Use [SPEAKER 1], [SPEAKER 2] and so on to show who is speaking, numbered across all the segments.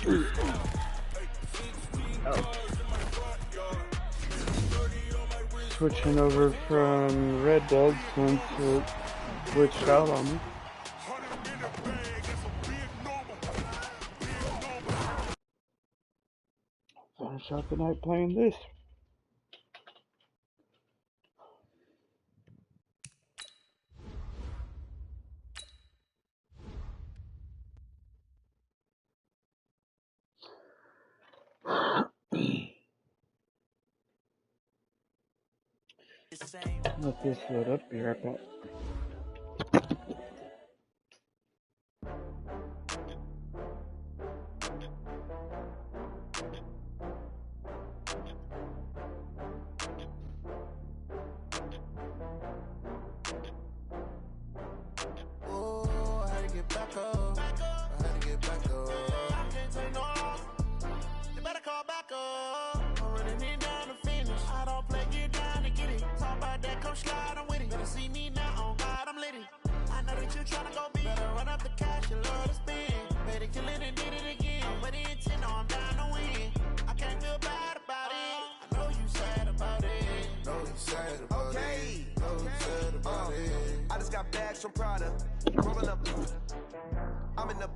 [SPEAKER 1] Oh. Switching over from Red Dead since it glitched out on me. Finish out the night playing this. Let this load up, be right back.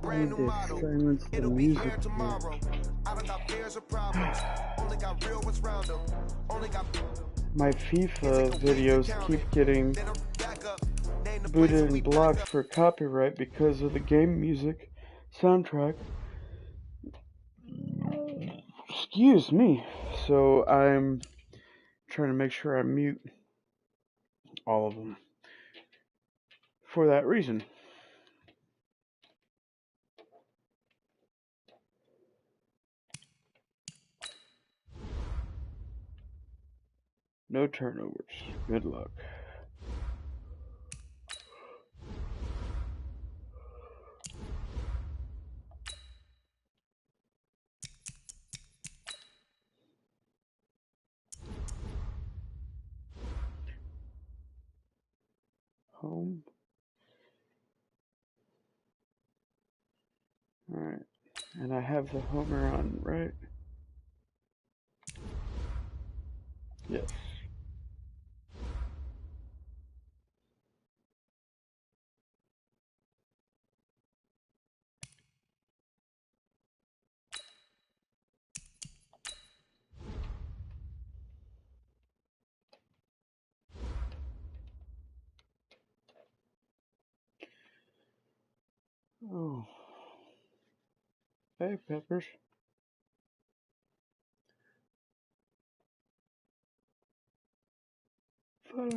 [SPEAKER 1] I need to silence the music here. My FIFA videos keep getting booted and blocked for copyright because of the game music soundtrack. Excuse me. So I'm trying to make sure I mute all of them for that reason. No turnovers. Good luck. Home. Alright. And I have the homer on, right? Yes. Oh. Hey, Peppers. Thought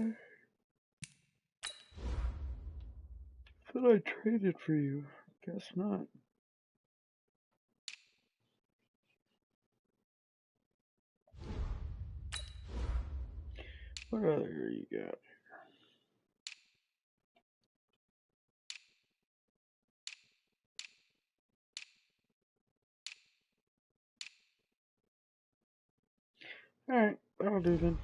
[SPEAKER 1] I traded for you. Guess not. What other you got? Alright, that'll do then.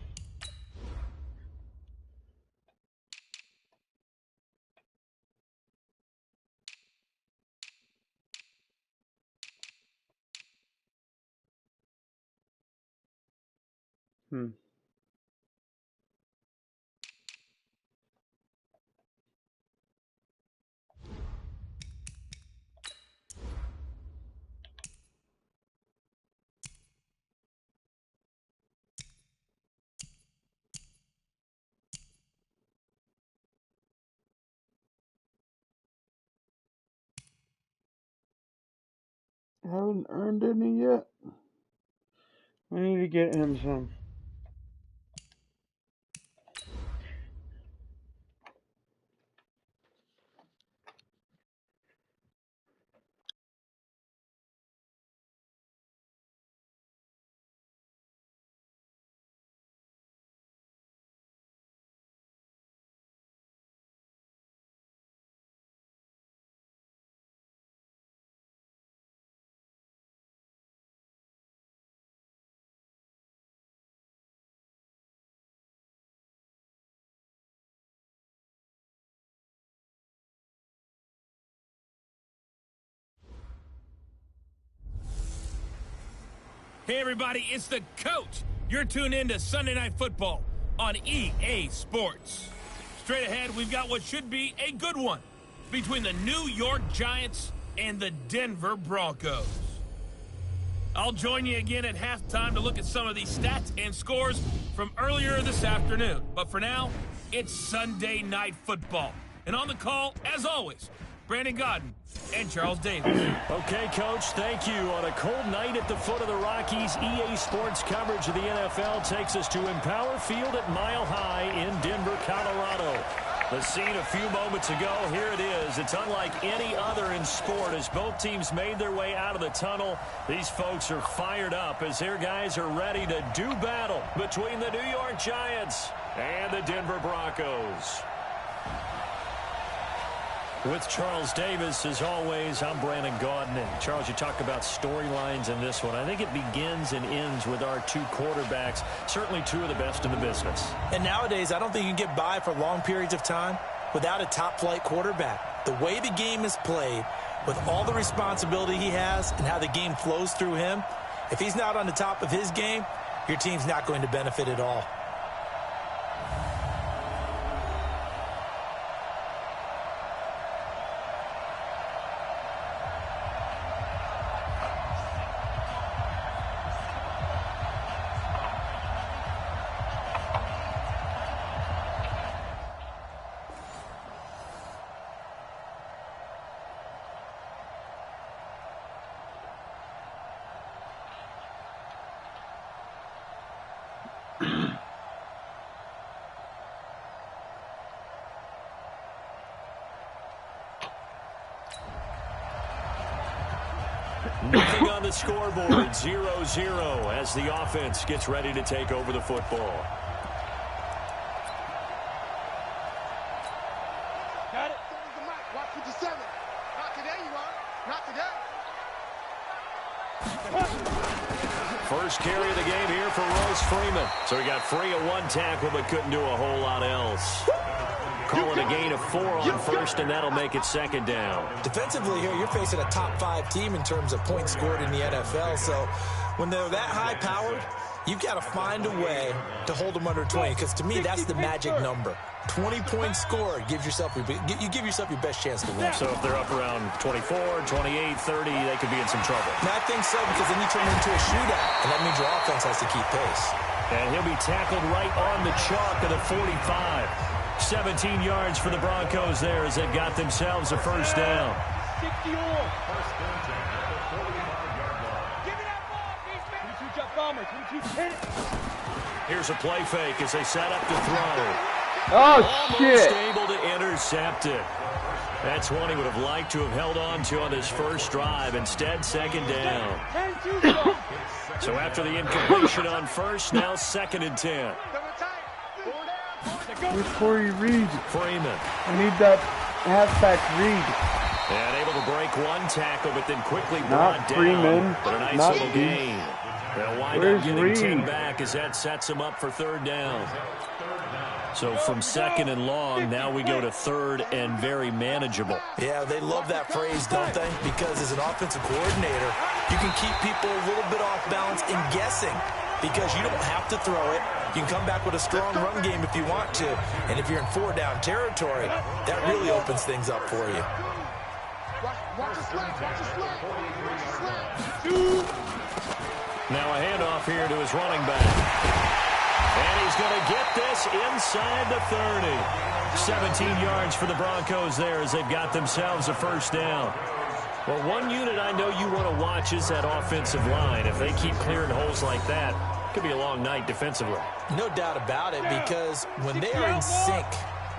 [SPEAKER 1] I haven't earned any yet. I need to get him some.
[SPEAKER 2] Hey, everybody, it's the coach. You're tuned in to Sunday Night Football on EA Sports. Straight ahead, we've got what should be a good one between the New York Giants and the Denver Broncos. I'll join you again at halftime to look at some of these stats and scores from earlier this afternoon. But for now, it's Sunday Night Football. And on the call, as always, Brandon Godden and Charles Davis.
[SPEAKER 3] Okay, Coach, thank you. On a cold night at the foot of the Rockies, EA Sports coverage of the NFL takes us to Empower Field at Mile High in Denver, Colorado. The scene a few moments ago, here it is. It's unlike any other in sport as both teams made their way out of the tunnel. These folks are fired up as their guys are ready to do battle between the New York Giants and the Denver Broncos. With Charles Davis, as always, I'm Brandon Gaudin. And Charles, you talk about storylines in this one. I think it begins and ends with our two quarterbacks, certainly two of the best in the business.
[SPEAKER 4] And nowadays, I don't think you can get by for long periods of time without a top-flight quarterback. The way the game is played, with all the responsibility he has and how the game flows through him, if he's not on the top of his game, your team's not going to benefit at all.
[SPEAKER 3] Nothing on the scoreboard, 0-0 as the offense gets ready to take over the football.
[SPEAKER 5] Got it. Watch 57. Not today, you are. Not today.
[SPEAKER 3] First carry of the game here for Royce Freeman. So he got free of one tackle but couldn't do a whole lot else. Calling a gain of 4 on first, and that'll make it second down.
[SPEAKER 4] Defensively here, you're facing a top-5 team in terms of points scored in the NFL. So when they're that high-powered, you've got to find a way to hold them under 20. Because to me, that's the magic number. 20 points scored gives yourself you give yourself your best chance to win.
[SPEAKER 3] So if they're up around 24, 28, 30, they could be in some trouble.
[SPEAKER 4] And I think so, because then you turn it into a shootout, and that means your offense has to keep pace.
[SPEAKER 3] And he'll be tackled right on the chalk of the 45. 17 yards for the Broncos there as they've got themselves a first down. Here's a play fake as they set up to throw.
[SPEAKER 1] Oh, shit.
[SPEAKER 3] Almost able to intercept it. That's one he would have liked to have held on to on his first drive. Instead, second down. So after the incompletion on first, now second and 10.
[SPEAKER 1] Before you read,
[SPEAKER 3] Freeman.
[SPEAKER 1] I need that halfback read.
[SPEAKER 3] And able to break one tackle, but then quickly
[SPEAKER 1] Not
[SPEAKER 3] brought down.
[SPEAKER 1] Freeman.
[SPEAKER 3] But a nice
[SPEAKER 1] Not
[SPEAKER 3] little
[SPEAKER 1] Reed.
[SPEAKER 3] gain. They'll wind
[SPEAKER 1] Where's
[SPEAKER 3] up getting
[SPEAKER 1] Reed?
[SPEAKER 3] 10 back as that sets him up for third down. So from second and long, now we go to third and very manageable.
[SPEAKER 4] Yeah, they love that phrase, don't they? Because as an offensive coordinator, you can keep people a little bit off balance and guessing because you don't have to throw it. You can come back with a strong run game if you want to. And if you're in 4-down territory, that really opens things up for you.
[SPEAKER 5] Watch the slant. Watch the slant. Watch the slant.
[SPEAKER 3] Now a handoff here to his running back. And he's going to get this inside the 30. 17 yards for the Broncos there as they've got themselves a first down. Well, one unit I know you want to watch is that offensive line. If they keep clearing holes like that, it could be a long night defensively.
[SPEAKER 4] No doubt about it, because when they are in sync,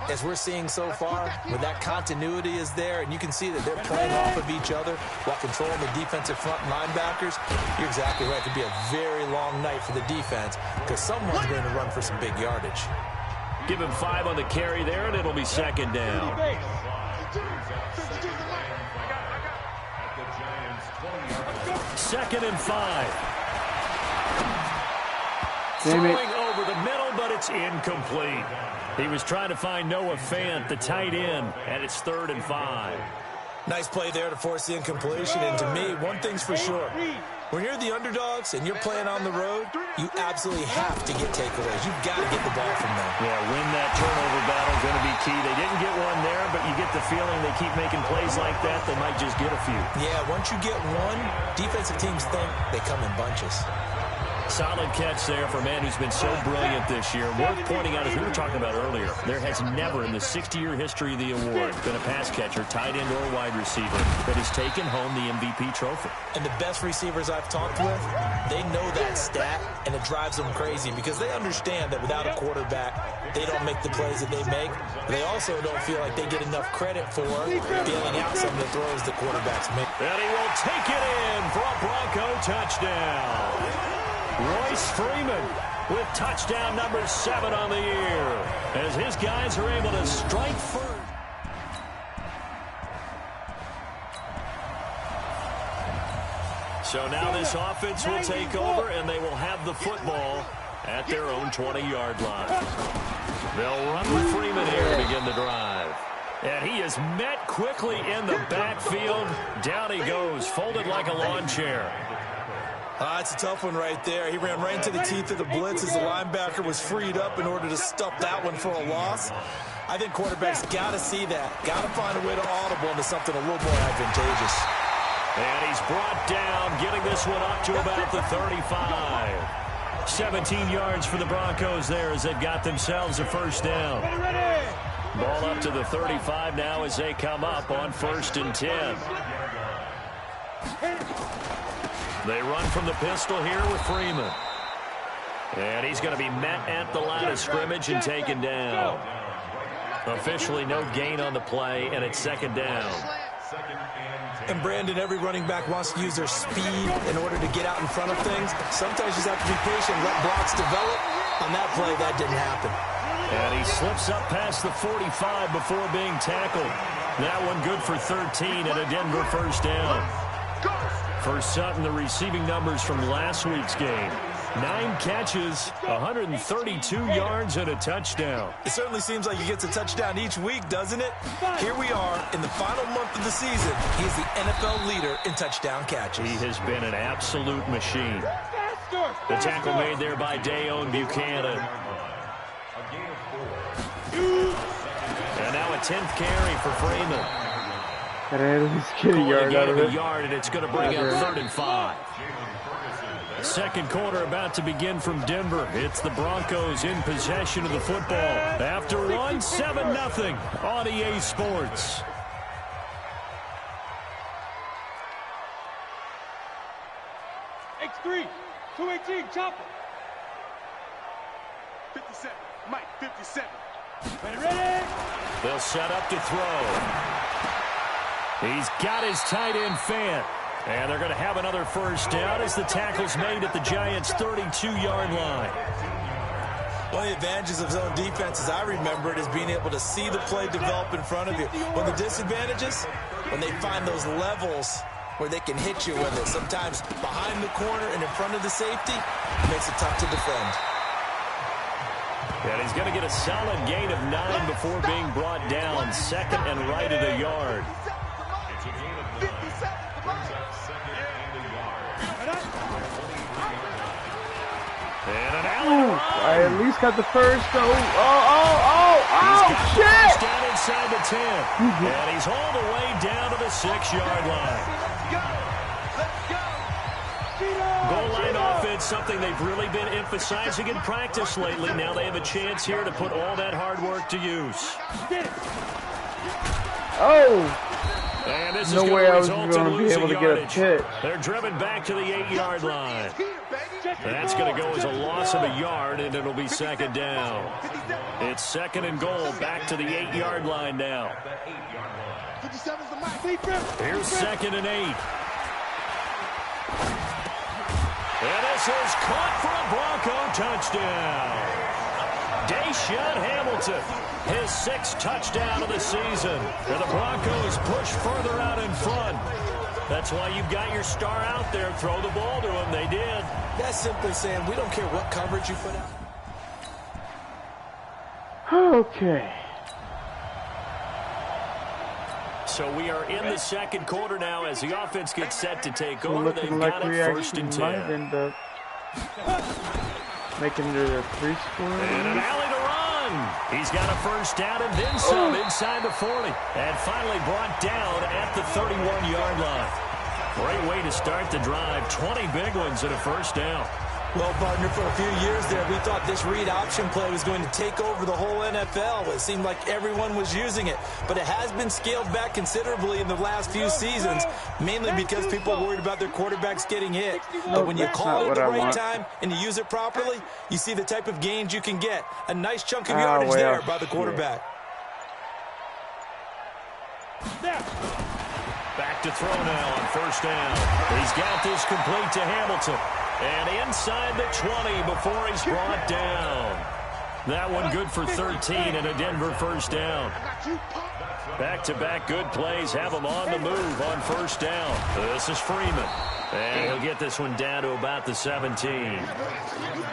[SPEAKER 4] as we're seeing so far, when that continuity is there, and you can see that they're playing off of each other while controlling the defensive front linebackers, you're exactly right. It could be a very long night for the defense because someone's going to run for some big yardage.
[SPEAKER 3] Give him 5 on the carry there, and it'll be second down. Second and 5. Throwing over the middle, but it's incomplete. He was trying to find Noah Fant, the tight end, and it's 3rd and 5.
[SPEAKER 4] Nice play there to force the incompletion. And to me, one thing's for sure. When you're the underdogs and you're playing on the road, you absolutely have to get takeaways. You've got to get the ball from them.
[SPEAKER 3] Yeah, win that turnover battle is going to be key. They didn't get one there, but you get the feeling they keep making plays like that, they might just get a few.
[SPEAKER 4] Yeah, once you get one, defensive teams think they come in bunches.
[SPEAKER 3] Solid catch there for a man who's been so brilliant this year. Worth pointing out, as we were talking about earlier, there has never in the 60-year history of the award been a pass catcher, tight end, or wide receiver that has taken home the MVP trophy.
[SPEAKER 4] And the best receivers I've talked with, they know that stat, and it drives them crazy because they understand that without a quarterback, they don't make the plays that they make. They also don't feel like they get enough credit for bailing out some of the throws the quarterbacks make.
[SPEAKER 3] And he will take it in for a Bronco touchdown. Royce Freeman with touchdown number 7 on the year as his guys are able to strike first. So now this offense will take over, and they will have the football at their own 20-yard line. They'll run with Freeman here to begin the drive. And he is met quickly in the backfield. Down he goes, folded like a lawn chair.
[SPEAKER 4] It's a tough one right there. He ran right into the teeth of the blitz as the linebacker was freed up in order to stuff that one for a loss. I think quarterbacks got to see that. Got to find a way to audible into something a little more advantageous.
[SPEAKER 3] And he's brought down, getting this one up to about the 35. 17 yards for the Broncos there as they've got themselves a first down. Ball up to the 35 now as they come up on 1st and 10. They run from the pistol here with Freeman. And he's going to be met at the line of scrimmage and taken down. Officially no gain on the play, and it's 2nd down.
[SPEAKER 4] And Brandon, every running back wants to use their speed in order to get out in front of things. Sometimes you just have to be patient, let blocks develop. On that play, that didn't happen.
[SPEAKER 3] And he slips up past the 45 before being tackled. That one good for 13 and a Denver first down. For Sutton, the receiving numbers from last week's game. 9 catches, 132 yards, and a touchdown.
[SPEAKER 4] It certainly seems like he gets a touchdown each week, doesn't it? Here we are in the final month of the season. He is the NFL leader in touchdown catches.
[SPEAKER 3] He has been an absolute machine. The tackle made there by Dayon Buchanan. And now a 10th carry for Freeman.
[SPEAKER 1] He's getting a yard out of it.
[SPEAKER 3] And it's going to bring up 3rd and 5. Second quarter about to begin from Denver. It's the Broncos in possession of the football. After one, 7-0 on EA Sports.
[SPEAKER 5] X3, 218, chopper. 57, Mike, 57. Ready?
[SPEAKER 3] They'll set up to throw. He's got his tight end Fant. And they're going to have another first down as the tackle's made at the Giants' 32-yard line.
[SPEAKER 4] One of the advantages of zone defense, as I remember it, is being able to see the play develop in front of you. One of the disadvantages, when they find those levels where they can hit you with it, sometimes behind the corner and in front of the safety, it makes it tough to defend.
[SPEAKER 3] And he's going to get a solid gain of 9 before being brought down. 2nd and right at a yard. And an alley.
[SPEAKER 1] I at least got the first. Oh, shit!
[SPEAKER 3] Down inside the 10. And he's all the way down to the 6-yard line. Goal line offense, something they've really been emphasizing in practice lately. Now they have a chance here to put all that hard work to use.
[SPEAKER 1] Oh!
[SPEAKER 3] And this
[SPEAKER 1] No
[SPEAKER 3] is
[SPEAKER 1] way I was
[SPEAKER 3] going
[SPEAKER 1] going to be able to get a pitch.
[SPEAKER 3] They're driven back to the 8-yard line. That's going to go as a loss of a yard, and it'll be 2nd down. It's 2nd and goal, back to the 8-yard line now. Here's 2nd and 8. And this is caught for a Bronco touchdown. Deshaun Hamilton, his 6th touchdown of the season. And the Broncos push further out in front. That's why you've got your star out there. Throw the ball to him. They did.
[SPEAKER 4] That's simply saying we don't care what coverage you put out.
[SPEAKER 1] Okay.
[SPEAKER 3] So we are in the second quarter now as the offense gets set to take over. They've
[SPEAKER 1] like
[SPEAKER 3] got
[SPEAKER 1] we
[SPEAKER 3] it first and 10.
[SPEAKER 1] might end up making it a 3-score.
[SPEAKER 3] And an alley to run. He's got a first down and then some inside the 40. And finally brought down at the 31-yard line. Great way to start the drive. 20 big ones and a first down.
[SPEAKER 4] Well, partner, for a few years there, we thought this read option play was going to take over the whole NFL. It seemed like everyone was using it. But it has been scaled back considerably in the last few seasons, mainly because people are worried about their quarterbacks getting hit. But when you call it at the right time and you use it properly, you see the type of gains you can get. A nice chunk of yardage there by the quarterback.
[SPEAKER 3] Back to throw now on first down. He's got this complete to Hamilton. And inside the 20 before he's brought down. That one good for 13 and a Denver first down. Back-to-back good plays have him on the move on first down. This is Freeman. And he'll get this one down to about the 17.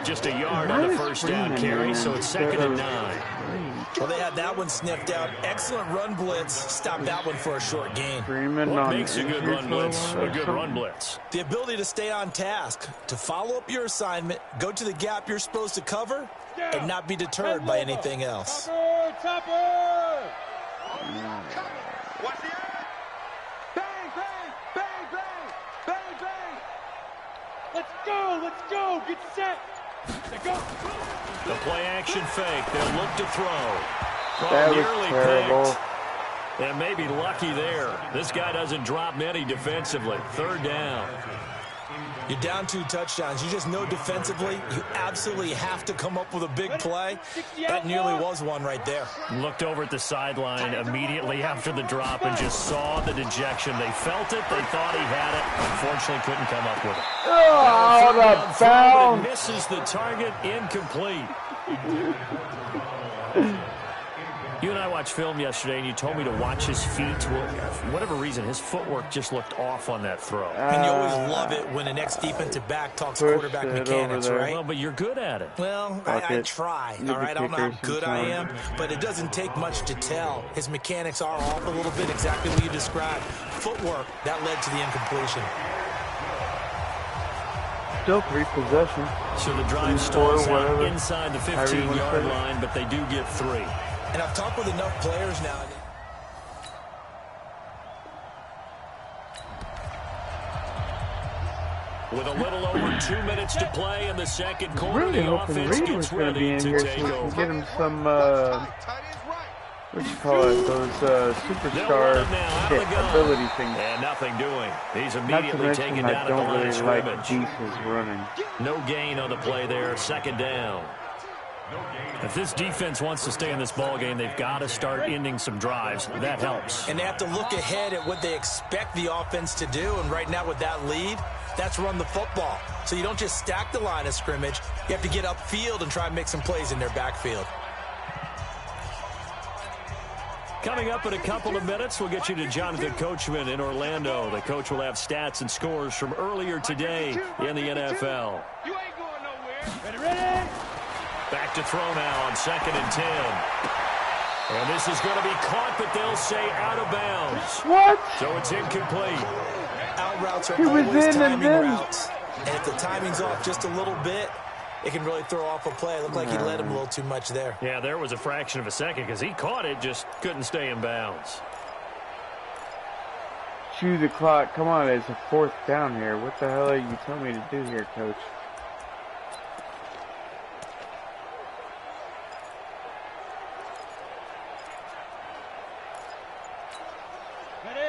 [SPEAKER 3] Just a yard on the first down carry, so it's 2nd and 9.
[SPEAKER 4] Well, they had that one sniffed out. Excellent run blitz. Stopped that one for a short gain.
[SPEAKER 3] What makes a good run blitz a good run blitz?
[SPEAKER 4] The ability to stay on task, to follow up your assignment, go to the gap you're supposed to cover, and not be deterred by anything else.
[SPEAKER 5] Topper! Watch the end! Bang, bang, bang, bang, bang, bang! Let's go, get set! Let's go!
[SPEAKER 3] The play action fake. They'll look to throw.
[SPEAKER 1] That was terrible.
[SPEAKER 3] Picked. And maybe lucky there. This guy doesn't drop many defensively. 3rd down.
[SPEAKER 4] You're down 2 touchdowns. You just know defensively you absolutely have to come up with a big play. That nearly was one right there.
[SPEAKER 3] Looked over at the sideline immediately after the drop and just saw the dejection. They felt it. They thought he had it. Unfortunately, couldn't come up with it.
[SPEAKER 1] Oh, the bounce.
[SPEAKER 3] Misses the target. Incomplete. You and I watched film yesterday, and you told me to watch his feet. For whatever reason, his footwork just looked off on that throw.
[SPEAKER 4] And you always love it when an ex-defensive back talks quarterback mechanics, right?
[SPEAKER 3] Well, but you're good at it.
[SPEAKER 4] Well, I try, all right? I don't know how good I am, but it doesn't take much to tell. His mechanics are off a little bit, exactly what you described. Footwork, that led to the incompletion.
[SPEAKER 1] Still 3 possession.
[SPEAKER 3] So the drive stalls out inside the 15-yard line, but they do get 3.
[SPEAKER 4] And I've talked with enough players now.
[SPEAKER 3] With a little over 2 minutes to play in the second quarter,
[SPEAKER 1] Really
[SPEAKER 3] the
[SPEAKER 1] hoping
[SPEAKER 3] offense
[SPEAKER 1] Reed was
[SPEAKER 3] gets
[SPEAKER 1] going to
[SPEAKER 3] ready
[SPEAKER 1] be in
[SPEAKER 3] to
[SPEAKER 1] here so
[SPEAKER 3] take
[SPEAKER 1] we can
[SPEAKER 3] over.
[SPEAKER 1] get him some, what you call it, those superstar ability things.
[SPEAKER 3] And nothing doing. He's
[SPEAKER 1] Not to
[SPEAKER 3] immediately
[SPEAKER 1] mention
[SPEAKER 3] taken
[SPEAKER 1] I
[SPEAKER 3] down at the
[SPEAKER 1] don't
[SPEAKER 3] line of
[SPEAKER 1] really like
[SPEAKER 3] scrimmage.
[SPEAKER 1] Jesus running.
[SPEAKER 3] No gain on the play there. 2nd down. If this defense wants to stay in this ball game, they've got to start ending some drives. That helps.
[SPEAKER 4] And they have to look ahead at what they expect the offense to do. And right now with that lead, that's run the football. So you don't just stack the line of scrimmage. You have to get upfield and try and make some plays in their backfield.
[SPEAKER 3] Coming up in a couple of minutes, we'll get you to Jonathan Coachman in Orlando. The coach will have stats and scores from earlier today in the NFL.
[SPEAKER 5] You ain't going nowhere. Ready?
[SPEAKER 3] Back to throw now on 2nd and 10. And this is going to be caught, but they'll say out of bounds.
[SPEAKER 1] What?
[SPEAKER 3] So it's incomplete.
[SPEAKER 4] Out routes are
[SPEAKER 1] He was
[SPEAKER 4] always
[SPEAKER 1] in and
[SPEAKER 4] timing
[SPEAKER 1] then-
[SPEAKER 4] routes. And if the timing's off just a little bit, it can really throw off a play. It looked like he led him a little too much there.
[SPEAKER 3] Yeah, there was a fraction of a second because he caught it, just couldn't stay in bounds.
[SPEAKER 1] Chew the clock. Come on, it's a 4th down here. What the hell are you telling me to do here, Coach?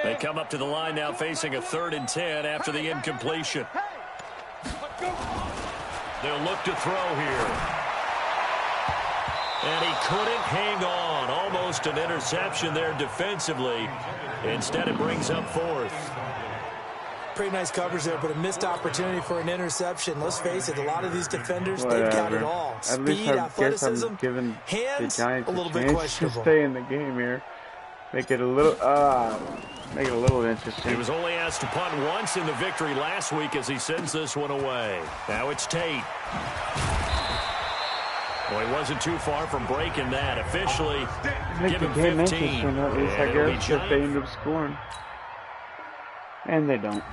[SPEAKER 3] They come up to the line now facing a 3rd and 10 after the incompletion. They'll look to throw here. And he couldn't hang on. Almost an interception there defensively. Instead, it brings up 4th.
[SPEAKER 4] Pretty nice coverage there, but a missed opportunity for an interception. Let's face it, a lot of these defenders, they've got it all.
[SPEAKER 1] At least
[SPEAKER 4] Speed,
[SPEAKER 1] I guess
[SPEAKER 4] athleticism,
[SPEAKER 1] I'm giving the
[SPEAKER 4] hands,
[SPEAKER 1] Giants
[SPEAKER 4] a little bit
[SPEAKER 1] chance to
[SPEAKER 4] questionable.
[SPEAKER 1] stay in the game here. Make it a little interesting.
[SPEAKER 3] He was only asked to punt once in the victory last week as he sends this one away. Now it's Tate. Well, he wasn't too far from breaking that. Officially,
[SPEAKER 1] Make
[SPEAKER 3] give
[SPEAKER 1] the
[SPEAKER 3] him
[SPEAKER 1] game
[SPEAKER 3] 15.
[SPEAKER 1] interesting, at least, I
[SPEAKER 3] And it'll be
[SPEAKER 1] guess, if they end up scoring. And they don't.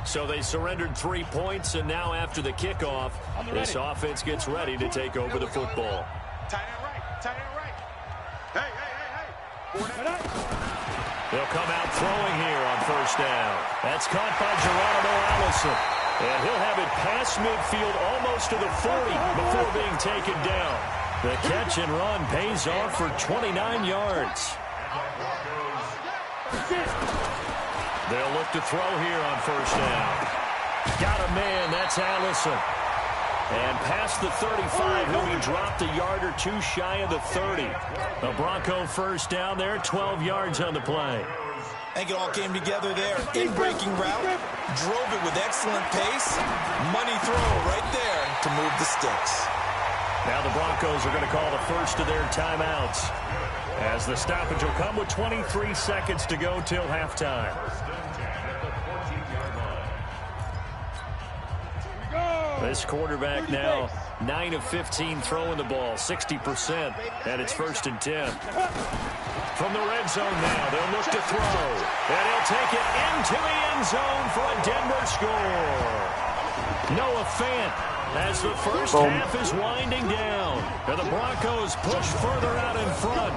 [SPEAKER 3] So they surrendered 3 points, and now after the kickoff, this offense gets ready to take over the football.
[SPEAKER 5] Tight end right. Tight end right. Hey.
[SPEAKER 3] They'll come out throwing here on first down. That's caught by Geronimo Allison. And he'll have it past midfield almost to the 40 before being taken down. The catch and run pays off for 29 yards. They'll look to throw here on first down. Got a man, that's Allison. And past the 35, he'll be dropped a yard or two shy of the 30. The Bronco first down there, 12 yards on the play.
[SPEAKER 4] I think it all came together there. In-breaking route, drove it with excellent pace. Money throw right there to move the sticks.
[SPEAKER 3] Now the Broncos are going to call the first of their timeouts, as the stoppage will come with 23 seconds to go till halftime. This quarterback now 9 of 15 throwing the ball, 60%, and it's 1st and 10. From the red zone now, they'll look to throw, and he'll take it into the end zone for a Denver score. Noah Fant, as the first half is winding down, and the Broncos push further out in front.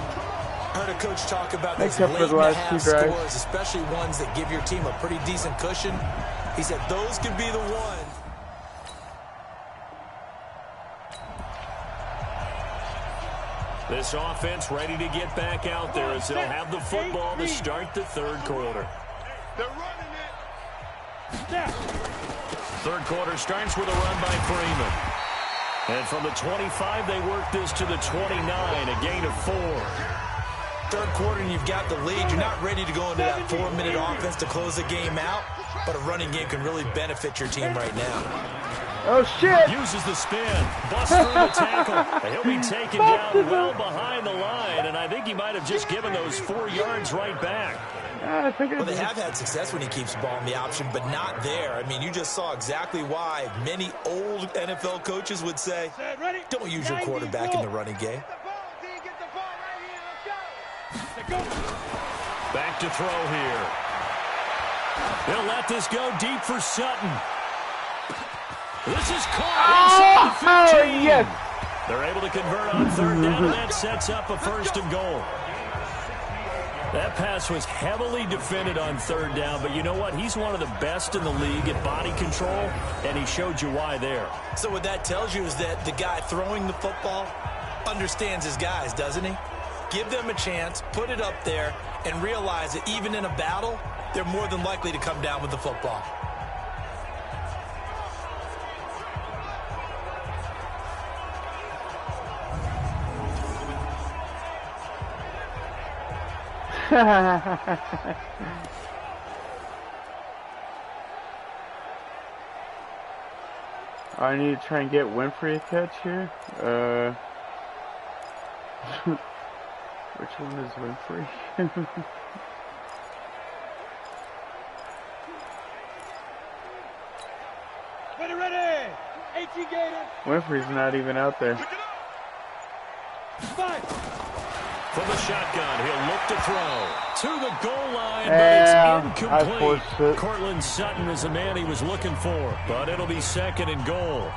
[SPEAKER 4] Heard a coach talk about those
[SPEAKER 1] Except for the last two
[SPEAKER 4] late-in-the-half
[SPEAKER 1] drives.
[SPEAKER 4] scores, especially ones that give your team a pretty decent cushion. He said those could be the ones.
[SPEAKER 3] This offense ready to get back out there as they'll have the football to start the third quarter.
[SPEAKER 5] They're running it.
[SPEAKER 3] Third quarter starts with a run by Freeman. And from the 25, they work this to the 29, a gain of 4.
[SPEAKER 4] Third quarter and you've got the lead. You're not ready to go into that 4-minute offense to close the game out, but a running game can really benefit your team right now.
[SPEAKER 1] Oh, shit!
[SPEAKER 3] Uses the spin. Busts through the tackle. He'll be taken down well behind the line, and I think he might have just given those 4 yards right back.
[SPEAKER 1] I think
[SPEAKER 4] Well, they have had success when he keeps the ball in the option, but not there. I mean, you just saw exactly why many old NFL coaches would say, don't use your quarterback in the running game.
[SPEAKER 3] Back to throw here. They'll let this go deep for Sutton. This is caught inside the 15.
[SPEAKER 1] Yes.
[SPEAKER 3] They're able to convert on third down, and that sets up a 1st and goal. That pass was heavily defended on third down, but you know what? He's one of the best in the league at body control, and he showed you why there.
[SPEAKER 4] So what that tells you is that the guy throwing the football understands his guys, doesn't he? Give them a chance, put it up there, and realize that even in a battle, they're more than likely to come down with the football.
[SPEAKER 1] I need to try and get Winfrey a catch here. Which one is Winfrey?
[SPEAKER 5] Ready! 18 Gators.
[SPEAKER 1] Winfrey's not even out there.
[SPEAKER 3] From the shotgun, he'll look to throw to the goal line,
[SPEAKER 1] Yeah,
[SPEAKER 3] but it's
[SPEAKER 1] I
[SPEAKER 3] incomplete.
[SPEAKER 1] forced it.
[SPEAKER 3] Cortland Sutton is the man he was looking for, but it'll be 2nd and goal.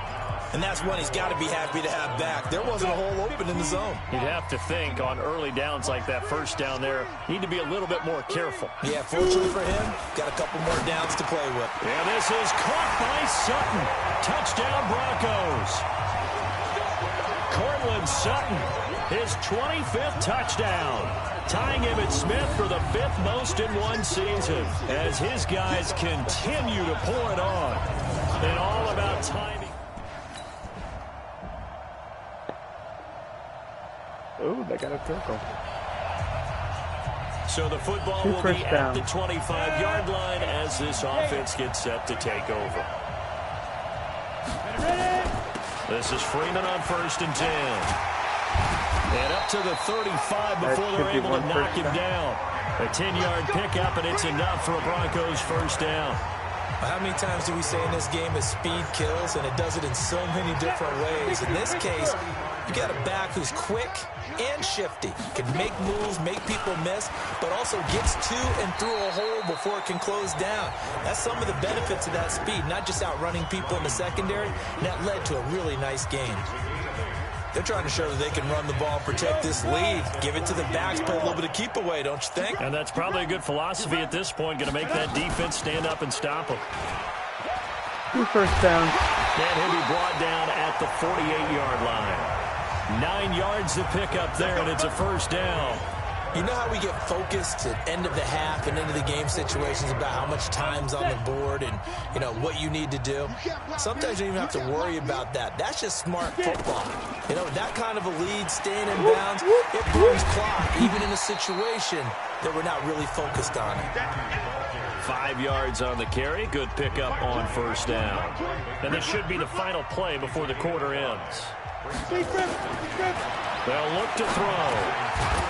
[SPEAKER 4] And that's one he's got to be happy to have back. There wasn't a hole open in the zone.
[SPEAKER 3] You'd have to think on early downs like that first down there, need to be a little bit more careful.
[SPEAKER 4] Yeah, fortunately for him, got a couple more downs to play with.
[SPEAKER 3] And this is caught by Sutton. Touchdown Broncos. Cortland Sutton, his 25th touchdown. Tying Emmitt Smith for the 5th most in one season as his guys continue to pour it on. And all about timing.
[SPEAKER 1] Oh, they got a field goal.
[SPEAKER 3] So the football will be at the 25-yard line as this offense gets set to take over. This is Freeman on 1st and 10. And up to the 35 before they're able to knock him down. A 10-yard pickup, and it's enough for a Broncos first down.
[SPEAKER 4] How many times do we say in this game that speed kills, and it does it in so many different ways? In this case, you got a back who's quick and shifty, can make moves, make people miss, but also gets to and through a hole before it can close down. That's some of the benefits of that speed, not just outrunning people in the secondary, and that led to a really nice game. They're trying to show that they can run the ball, protect this lead, give it to the backs, play a little bit of keep away, don't you think?
[SPEAKER 3] And that's probably a good philosophy at this point, going to make that defense stand up and stop them.
[SPEAKER 1] First down.
[SPEAKER 3] And he'll be brought down at the 48-yard line. 9 yards to pick up there, and it's a first down.
[SPEAKER 4] You know how we get focused at end of the half and into the game situations about how much time's on the board and, you know, what you need to do? Sometimes you don't even have to worry about that. That's just smart football. You know, that kind of a lead, staying in bounds, it burns clock, even in a situation that we're not really focused on it.
[SPEAKER 3] 5 yards on the carry. Good pickup on first down. And this should be the final play before the quarter ends. They'll look to throw.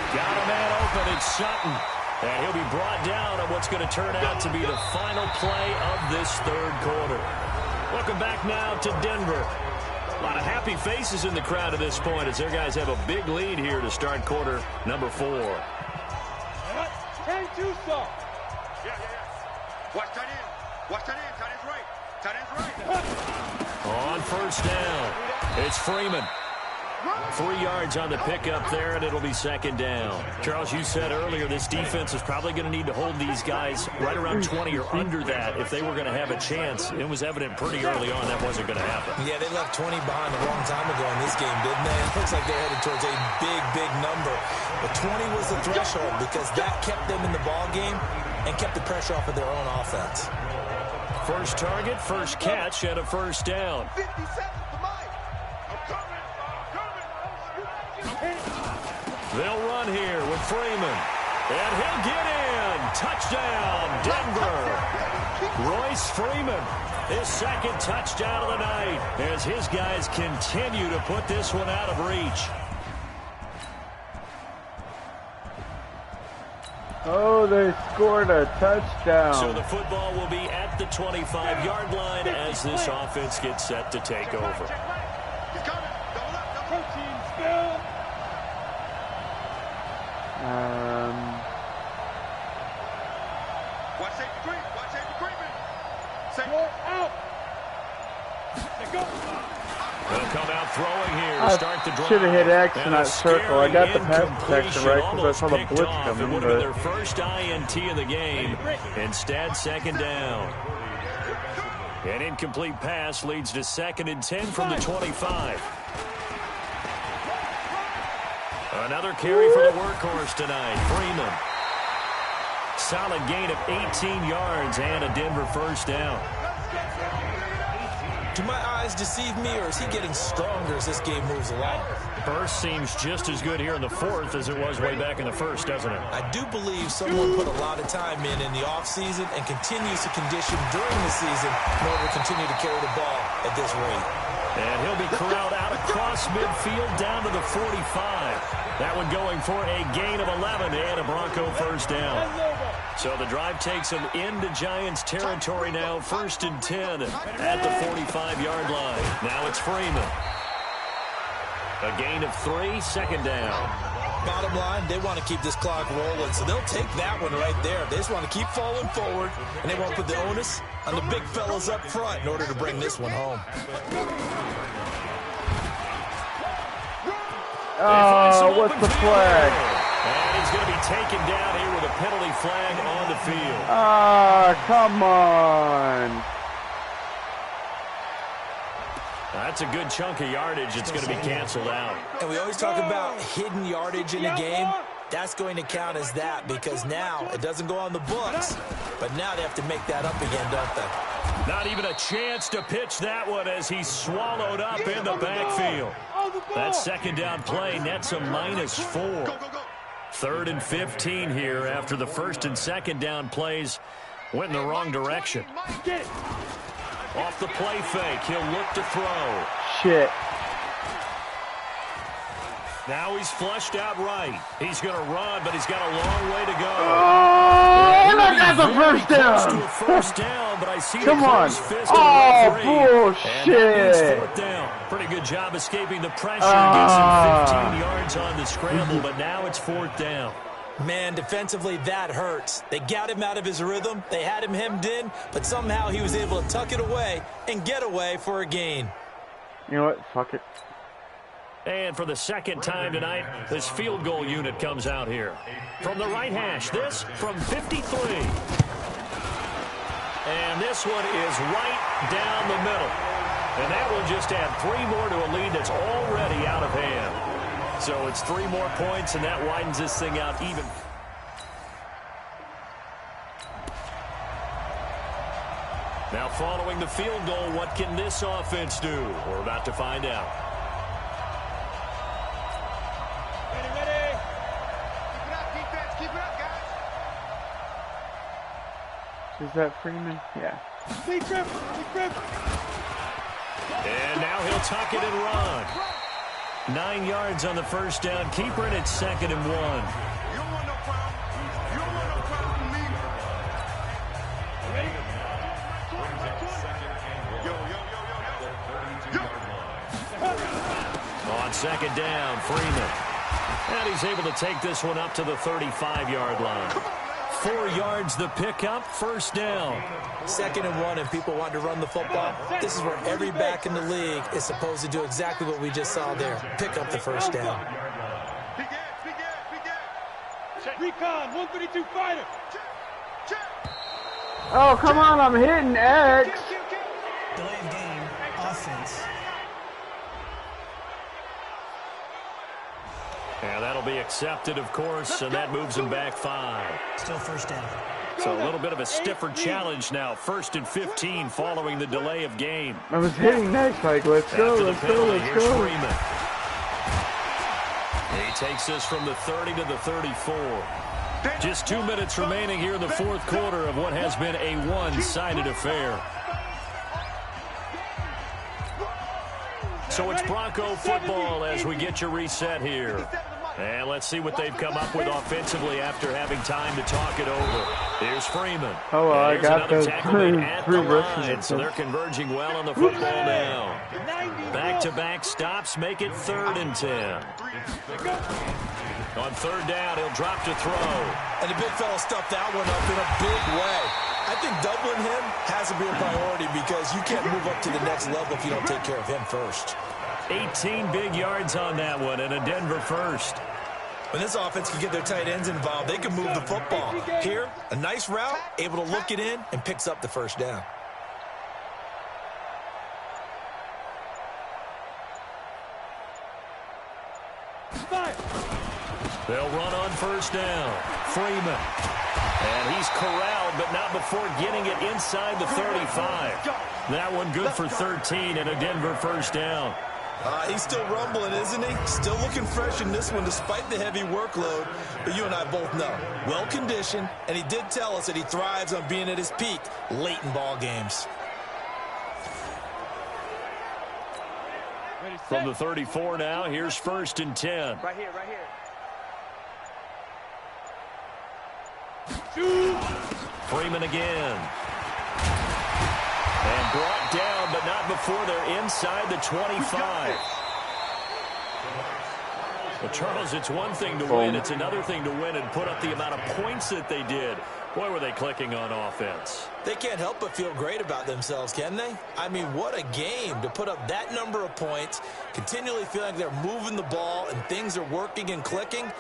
[SPEAKER 3] Got a man open. It's Sutton. And he'll be brought down on what's going to turn out to be the final play of this third quarter. Welcome back now to Denver. A lot of happy faces in the crowd at this point as their guys have a big lead here to start quarter number 4.
[SPEAKER 5] Can't do so. Watch that in. Watch that in. Tight end's right. Tight end's right.
[SPEAKER 3] On first down, it's Freeman. 3 yards on the pickup there, and it'll be second down. Charles, you said earlier this defense is probably going to need to hold these guys right around 20 or under that if they were going to have a chance. It was evident pretty early on that wasn't going to happen.
[SPEAKER 4] Yeah, they left 20 behind a long time ago in this game, didn't they? It looks like they're headed towards a big, big number. But 20 was the threshold because that kept them in the ball game and kept the pressure off of their own offense.
[SPEAKER 3] First target, first catch, and a first down.
[SPEAKER 5] 50 seconds to mine. I'm coming.
[SPEAKER 3] They'll run here with Freeman. And he'll get in. Touchdown, Denver. Royce Freeman, his second touchdown of the night as his guys continue to put this one out of reach.
[SPEAKER 1] Oh, they scored a touchdown.
[SPEAKER 3] So the football will be at the 25-yard line as this offense gets set to take over.
[SPEAKER 5] He's coming. Double up. Double team still. Watch safety creep. Watch safety creeping. Safety out. They go.
[SPEAKER 3] They'll come out throwing here to start the drive.
[SPEAKER 1] Should have hit X in
[SPEAKER 3] And
[SPEAKER 1] that circle. I got the pass protection right because I
[SPEAKER 3] almost
[SPEAKER 1] saw the
[SPEAKER 3] picked
[SPEAKER 1] blitz
[SPEAKER 3] off.
[SPEAKER 1] coming.
[SPEAKER 3] It would have been their
[SPEAKER 1] But
[SPEAKER 3] first INT of the game. Instead, second down. An incomplete pass leads to 2nd and 10 from the 25. Another carry for the workhorse tonight, Freeman. Solid gain of 18 yards and a Denver first down.
[SPEAKER 4] Do my eyes deceive me, or is he getting stronger as this game moves along?
[SPEAKER 3] Burst seems just as good here in the 4th as it was way back in the 1st, doesn't it?
[SPEAKER 4] I do believe someone put a lot of time in the offseason and continues to condition during the season in order to continue to carry the ball at this rate.
[SPEAKER 3] And he'll be corralled out across midfield down to the 45. That one going for a gain of 11 and a Bronco first down. So the drive takes him into Giants territory now, 1st and 10 at the 45-yard line. Now it's Freeman. A gain of 3, second down.
[SPEAKER 4] Bottom line, they want to keep this clock rolling, so they'll take that one right there. They just want to keep falling forward, and they won't put the onus on the big fellas up front in order to bring this one home.
[SPEAKER 1] oh, what's the flag?
[SPEAKER 3] And he's going to be taken down here with a penalty flag on the field.
[SPEAKER 1] Ah, come on.
[SPEAKER 3] That's a good chunk of yardage. It's going to be canceled out.
[SPEAKER 4] And we always talk about hidden yardage in a game. That's going to count as that because now it doesn't go on the books. But now they have to make that up again, don't they?
[SPEAKER 3] Not even a chance to pitch that one as he's swallowed up in the backfield. That second down play nets a -4. 3rd and 15 here after the 1st and 2nd down plays went in the wrong direction. Off the play fake, he'll look to throw.
[SPEAKER 1] Shit.
[SPEAKER 3] Now he's flushed out right. He's going to run, but he's got a long way to go.
[SPEAKER 1] Oh, look at the first down.
[SPEAKER 3] To a first down, but I see
[SPEAKER 1] Come
[SPEAKER 3] the
[SPEAKER 1] on.
[SPEAKER 3] closed fist
[SPEAKER 1] Oh,
[SPEAKER 3] of the referee.
[SPEAKER 1] bullshit.
[SPEAKER 3] And that means fourth down. Pretty good job escaping the pressure and gets him 15 yards on the scramble, but now it's fourth down.
[SPEAKER 4] Man, defensively, that hurts. They got him out of his rhythm. They had him hemmed in, but somehow he was able to tuck it away and get away for a gain.
[SPEAKER 1] You know what? Fuck it.
[SPEAKER 3] And for the second time tonight, this field goal unit comes out here. From the right hash, this from 53. And this one is right down the middle. And that will just add 3 more to a lead that's already out of hand. So it's 3 more points, and that widens this thing out even. Now following the field goal, what can this offense do? We're about to find out.
[SPEAKER 5] Ready. Keep it up, defense. Keep it up, guys.
[SPEAKER 1] Is that Freeman? Yeah.
[SPEAKER 5] Big trip.
[SPEAKER 3] And now he'll tuck it and run. 9 yards on the first down. Keeper, and it's 2nd and 1.
[SPEAKER 5] You don't want no problem. You don't want no problem with me. Ready?
[SPEAKER 3] On 2nd down, Freeman. And he's able to take this one up to the 35-yard line. 4 yards the pickup, first down.
[SPEAKER 4] 2nd and 1, and people want to run the football. This is where every back in the league is supposed to do exactly what we just saw there. Pick up the first down.
[SPEAKER 5] Big ass. Recon, 132 fighter.
[SPEAKER 1] Oh, come on. I'm hitting X.
[SPEAKER 6] Delay of game, offense.
[SPEAKER 3] And that'll be accepted, of course, and that moves him back 5.
[SPEAKER 6] Still first down.
[SPEAKER 3] So a little bit of a stiffer challenge now. 1st and 15 following the delay of game.
[SPEAKER 1] I was hitting next, like, let's go.
[SPEAKER 3] Here's Freeman. And he takes this from the 30 to the 34. Just 2 minutes remaining here in the fourth quarter of what has been a one-sided affair. So it's Bronco football as we get you reset here. And let's see what they've come up with offensively after having time to talk it over. Here's Freeman.
[SPEAKER 1] Oh, well, I got those three
[SPEAKER 3] line, so they're converging well on the football now. Back-to-back stops make it 3rd and 10. On 3rd down, he'll drop to throw.
[SPEAKER 4] And the big fella stuffed that one up in a big way. I think doubling him has to be a priority because you can't move up to the next level if you don't take care of him first.
[SPEAKER 3] 18 big yards on that one, and a Denver first.
[SPEAKER 4] When this offense can get their tight ends involved, they can move the football. Here, a nice route, able to look it in, and picks up the first down.
[SPEAKER 3] They'll run on first down. Freeman. And he's corralled, but not before getting it inside the 35. That one good for 13 and a Denver first down.
[SPEAKER 4] He's still rumbling, isn't he? Still looking fresh in this one despite the heavy workload. But you and I both know, well-conditioned, and he did tell us that he thrives on being at his peak late in ball games.
[SPEAKER 3] From the 34 now, here's 1st and 10.
[SPEAKER 5] Right here.
[SPEAKER 3] Freeman again. And brought down, but not before they're inside the 25. Well, Charles, it's one thing to win. It's another thing to win and put up the amount of points that they did. Boy, were they clicking on offense.
[SPEAKER 4] They can't help but feel great about themselves, can they? I mean, what a game to put up that number of points, continually feel like they're moving the ball and things are working and clicking.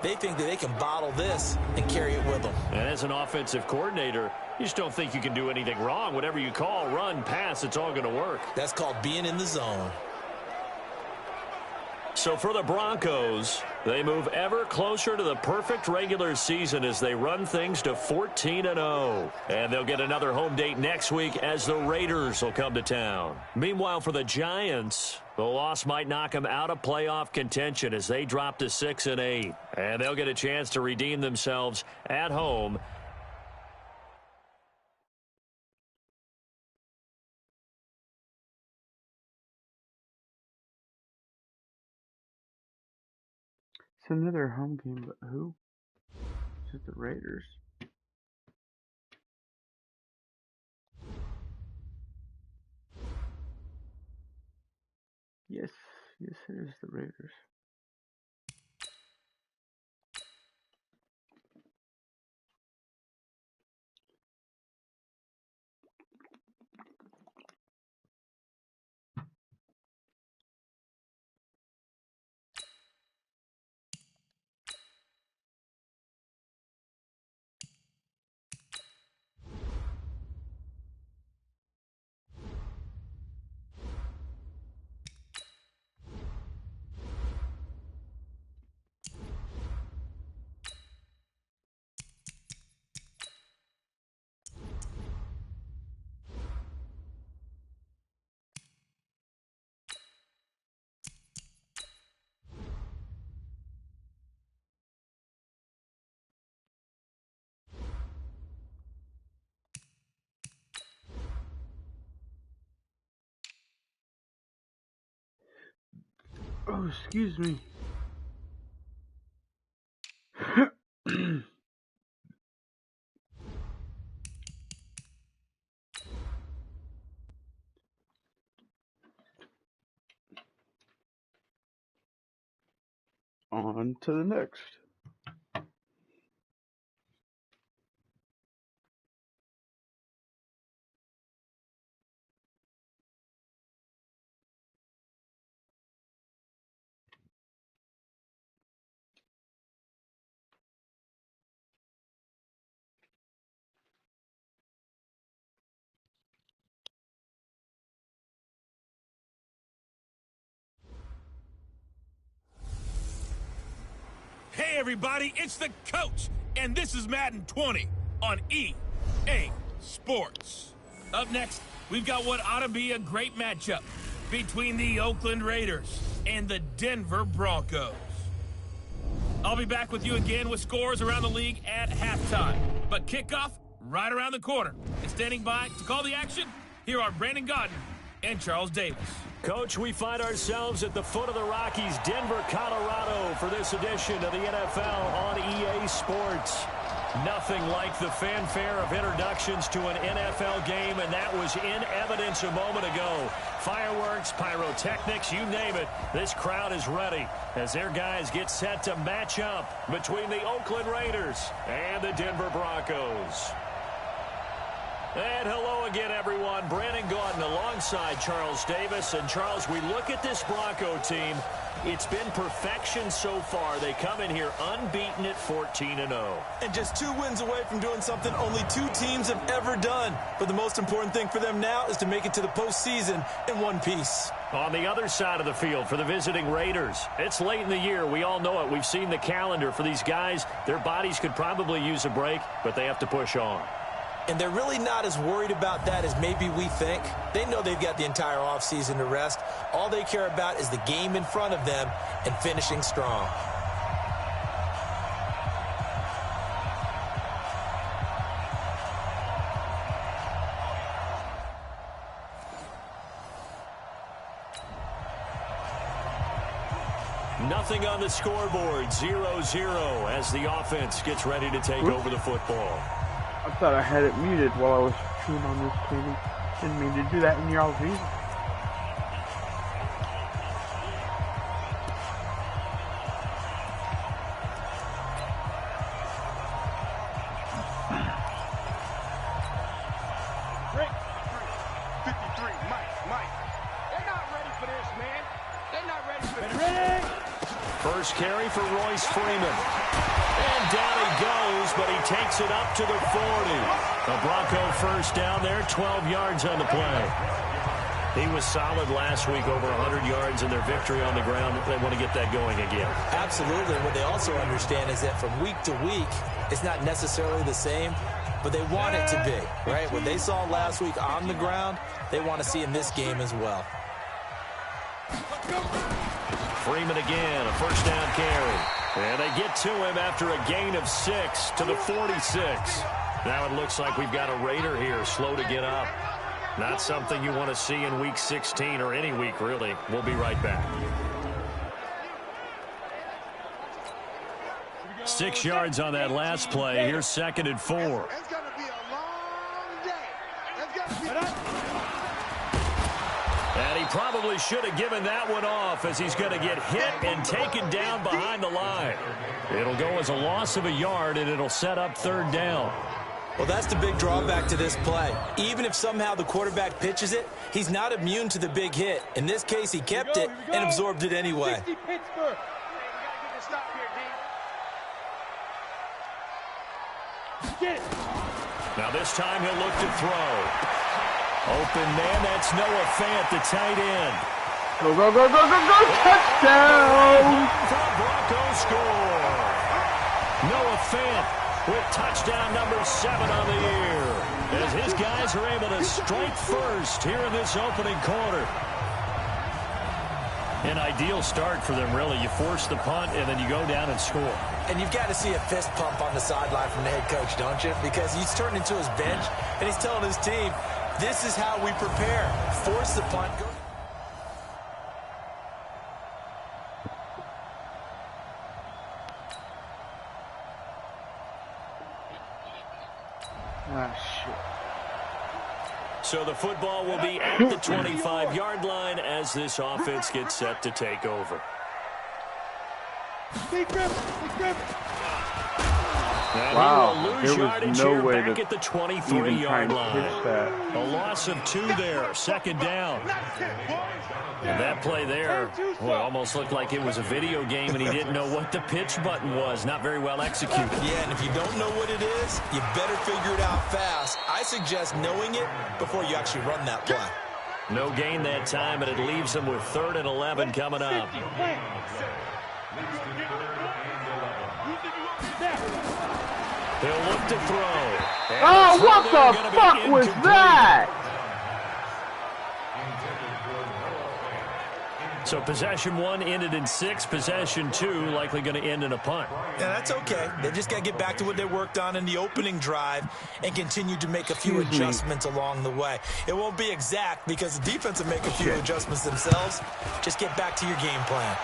[SPEAKER 4] They think that they can bottle this and carry it with them.
[SPEAKER 3] And as an offensive coordinator, you just don't think you can do anything wrong. Whatever you call, run, pass, it's all going to work.
[SPEAKER 4] That's called being in the zone.
[SPEAKER 3] So for the Broncos, they move ever closer to the perfect regular season as they run things to 14-0. And they'll get another home date next week as the Raiders will come to town. Meanwhile, for the Giants, the loss might knock them out of playoff contention as they drop to 6-8. And they'll get a chance to redeem themselves at home
[SPEAKER 1] It's another home game, but who? Is it the Raiders? Yes, it is the Raiders. Oh, excuse me. On to the next.
[SPEAKER 2] Hey everybody, it's the coach, and this is Madden 20 on EA Sports. Up next, we've got what ought to be a great matchup between the Oakland Raiders and the Denver Broncos. I'll be back with you again with scores around the league at halftime, but kickoff right around the corner. And standing by to call the action, here are Brandon Godden and Charles Davis.
[SPEAKER 3] Coach, we find ourselves at the foot of the Rockies, Denver, Colorado, for this edition of the NFL on EA Sports. Nothing like the fanfare of introductions to an NFL game, and that was in evidence a moment ago. Fireworks, pyrotechnics, you name it, this crowd is ready as their guys get set to match up between the Oakland Raiders and the Denver Broncos. And hello again, everyone. Brandon Gaudin alongside Charles Davis. And, Charles, we look at this Bronco team. It's been perfection so far. They come in here unbeaten at 14-0.
[SPEAKER 4] And just 2 wins away from doing something only 2 teams have ever done. But the most important thing for them now is to make it to the postseason in one piece.
[SPEAKER 3] On the other side of the field for the visiting Raiders, it's late in the year. We all know it. We've seen the calendar for these guys. Their bodies could probably use a break, but they have to push on.
[SPEAKER 4] And they're really not as worried about that as maybe we think. They know they've got the entire offseason to rest. All they care about is the game in front of them and finishing strong.
[SPEAKER 3] Nothing on the scoreboard, 0-0 as the offense gets ready to take over the football.
[SPEAKER 1] I thought I had it muted while I was chewing on this candy. Didn't mean to do that in y'all's ear.
[SPEAKER 5] Break 53, Mike. They're not ready for this, man. They're not ready for this.
[SPEAKER 3] First carry for Royce Freeman. And down he goes, but he takes it up to the 40. A Bronco first down there, 12 yards on the play. He was solid last week, over 100 yards in their victory on the ground. They want to get that going again.
[SPEAKER 4] Absolutely. What they also understand is that from week to week, it's not necessarily the same, but they want it to be, right? What they saw last week on the ground, they want to see in this game as well.
[SPEAKER 3] Freeman again, a first down carry. And they get to him after a gain of 6 to the 46. Now it looks like we've got a Raider here, slow to get up. Not something you want to see in Week 16 or any week, really. We'll be right back. 6 yards on that last play. Here's 2nd and 4.
[SPEAKER 5] It's going to be a long day. It's going to be...
[SPEAKER 3] And he probably should have given that one off as he's going to get hit and taken down behind the line. It'll go as a loss of a yard, and it'll set up 3rd down.
[SPEAKER 4] Well, that's the big drawback to this play. Even if somehow the quarterback pitches it, he's not immune to the big hit. In this case, he kept it and absorbed it anyway.
[SPEAKER 3] Now this time he'll look to throw. Open man, that's Noah Fant, the tight end.
[SPEAKER 1] Go, go, go, go, go, go, touchdown!
[SPEAKER 3] For the Broncos score. Noah Fant with touchdown number 7 on the year, as his guys are able to strike first here in this opening quarter. An ideal start for them, really. You force the punt, and then you go down and score.
[SPEAKER 4] And you've got to see a fist pump on the sideline from the head coach, don't you? Because he's turned into his bench, and he's telling his team, this is how we prepare. Force the punt. Go.
[SPEAKER 1] Ah, shit.
[SPEAKER 3] So the football will be at the 25-yard line as this offense gets set to take over.
[SPEAKER 5] Big grip, big grip.
[SPEAKER 3] And
[SPEAKER 1] Wow,
[SPEAKER 3] he will lose
[SPEAKER 1] there was
[SPEAKER 3] yardage
[SPEAKER 1] no
[SPEAKER 3] here
[SPEAKER 1] way
[SPEAKER 3] back
[SPEAKER 1] to
[SPEAKER 3] at the
[SPEAKER 1] even
[SPEAKER 3] 23-yard
[SPEAKER 1] try and pitch
[SPEAKER 3] line.
[SPEAKER 1] that.
[SPEAKER 3] A loss of 2 there, 2nd down. And that play there, boy, almost looked like it was a video game and he didn't know what the pitch button was. Not very well executed.
[SPEAKER 4] Yeah, and if you don't know what it is, you better figure it out fast. I suggest knowing it before you actually run that play.
[SPEAKER 3] No gain that time, and it leaves them with 3rd and 11 coming up. He'll look to throw. And
[SPEAKER 1] Oh, what the fuck was that?
[SPEAKER 3] So possession 1 ended in 6. Possession 2 likely going to end in a punt.
[SPEAKER 4] Yeah, that's okay. They've just got to get back to what they worked on in the opening drive and continue to make a few adjustments along the way. It won't be exact because the defense will make a few adjustments themselves. Just get back to your game plan.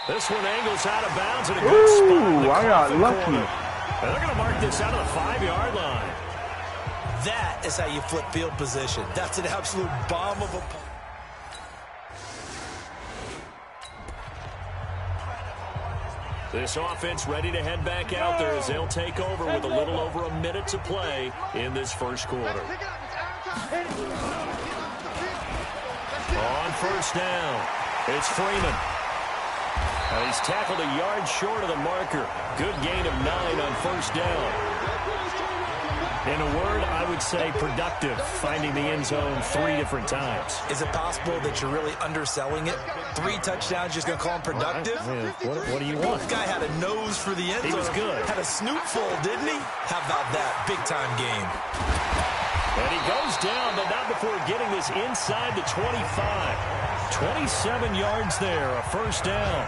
[SPEAKER 3] This one angles out of bounds in a good spot.
[SPEAKER 1] Ooh, I got lucky.
[SPEAKER 3] Corner. And they're going to mark this out of the 5-yard line.
[SPEAKER 4] That is how you flip field position. That's an absolute bomb of a punt.
[SPEAKER 3] This offense ready to head back out there as they'll take over with a little over a minute to play in this first quarter. On 1st down, it's Freeman. And he's tackled a yard short of the marker. Good gain of 9 on 1st down. In a word, I would say productive, finding the end zone 3 different times.
[SPEAKER 4] Is it possible that you're really underselling it? 3 touchdowns, just going to call him productive?
[SPEAKER 3] What do you want?
[SPEAKER 4] This guy had a nose for the end zone.
[SPEAKER 3] He was good.
[SPEAKER 4] Had a snootful, didn't he? How about that? Big-time game.
[SPEAKER 3] And he goes down, but not before getting this inside the 25. 27 yards there, a 1st down.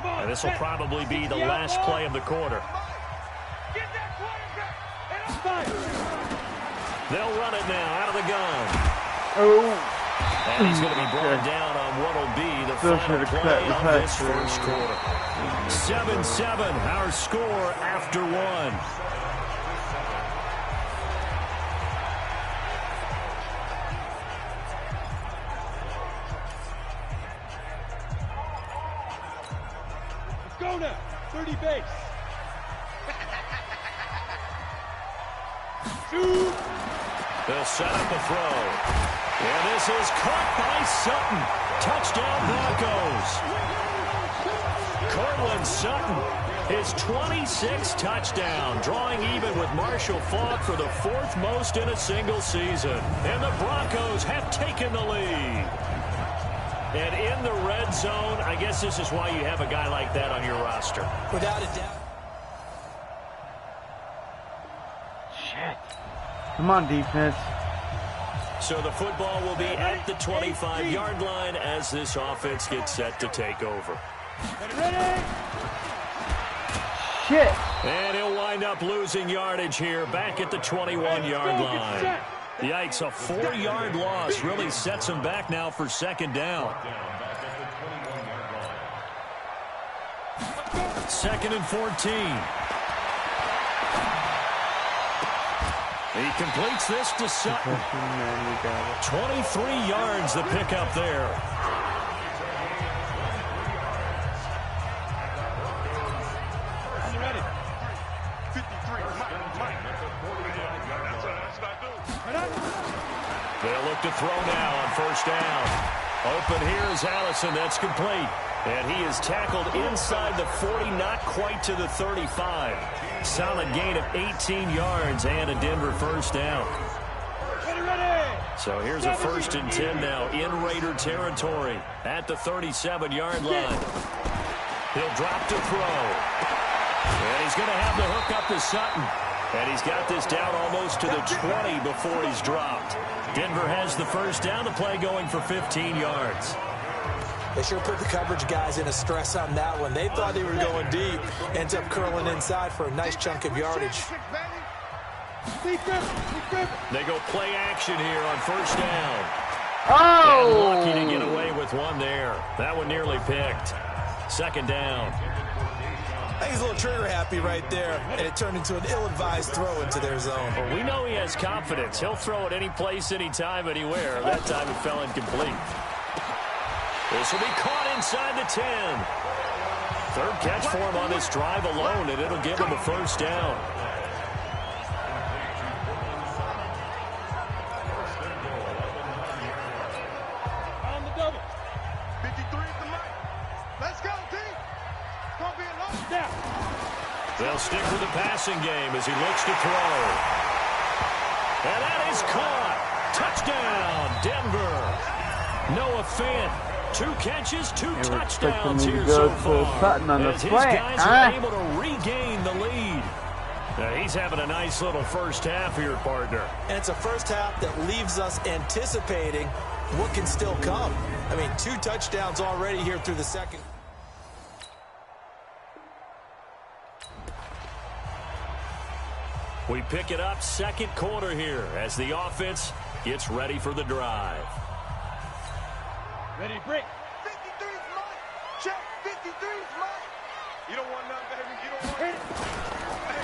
[SPEAKER 3] And this will probably be the last play of the quarter. They'll run it now out of the gun.
[SPEAKER 1] Oh.
[SPEAKER 3] And he's going to be brought down on what will be the final play of this first quarter. 7-7, our score after 1.
[SPEAKER 5] Go now, 30 base. Shoot.
[SPEAKER 3] They'll set up a throw. And this is caught by Sutton. Touchdown Broncos. Cortland Sutton, his 26th touchdown, drawing even with Marshall Faulk for the 4th most in a single season. And the Broncos have taken the lead. And in the red zone, I guess this is why you have a guy like that on your roster.
[SPEAKER 4] Without a doubt.
[SPEAKER 1] Shit. Come on, defense.
[SPEAKER 3] So the football will be at the 25-yard line as this offense gets set to take over.
[SPEAKER 5] Ready?
[SPEAKER 1] shit.
[SPEAKER 3] And he'll wind up losing yardage here, back at the 21-yard line. Yikes, a 4-yard loss really sets him back now for second down. 2nd and 14. He completes this to Sutton. 23 yards the pickup there. They'll look to throw now on first down. Open here is Allison. That's complete. And he is tackled inside the 40, not quite to the 35. Solid gain of 18 yards and a Denver first down. So here's a 1st and 10 now in Raider territory at the 37-yard line. He'll drop to throw. And he's going to have the hook up to Sutton. And he's got this down almost to the 20 before he's dropped. Denver has the first down. The play going for 15 yards.
[SPEAKER 4] They sure put the coverage guys in a stress on that one. They thought they were going deep. Ends up curling inside for a nice chunk of yardage.
[SPEAKER 3] They go play action here on first down.
[SPEAKER 1] Oh!
[SPEAKER 3] And lucky to get away with one there. That one nearly picked. Second down.
[SPEAKER 4] I think he's a little trigger happy right there, and it turned into an ill-advised throw into their zone.
[SPEAKER 3] Well, we know he has confidence. He'll throw it any place, anytime, anywhere. That time it fell incomplete. This will be caught inside the 10. Third catch for him on this drive alone, and it'll give him a first down.
[SPEAKER 5] On the double. 53 is the mic. Let's go, team. Don't be alone. Down.
[SPEAKER 3] They'll stick with the passing game as he looks to throw. And that is caught. Touchdown, Denver. Noah Fant. 2 catches, 2 touchdowns here so far. As his guys are able to regain the lead. Now, he's having a nice little first half here, partner.
[SPEAKER 4] And it's a first half that leaves us anticipating what can still come. I mean, 2 touchdowns already here through the second.
[SPEAKER 3] We pick it up second quarter here as the offense gets ready for the drive.
[SPEAKER 5] Ready, break. 53's mine. Check. 53's mine. You don't want none, baby. You don't want it.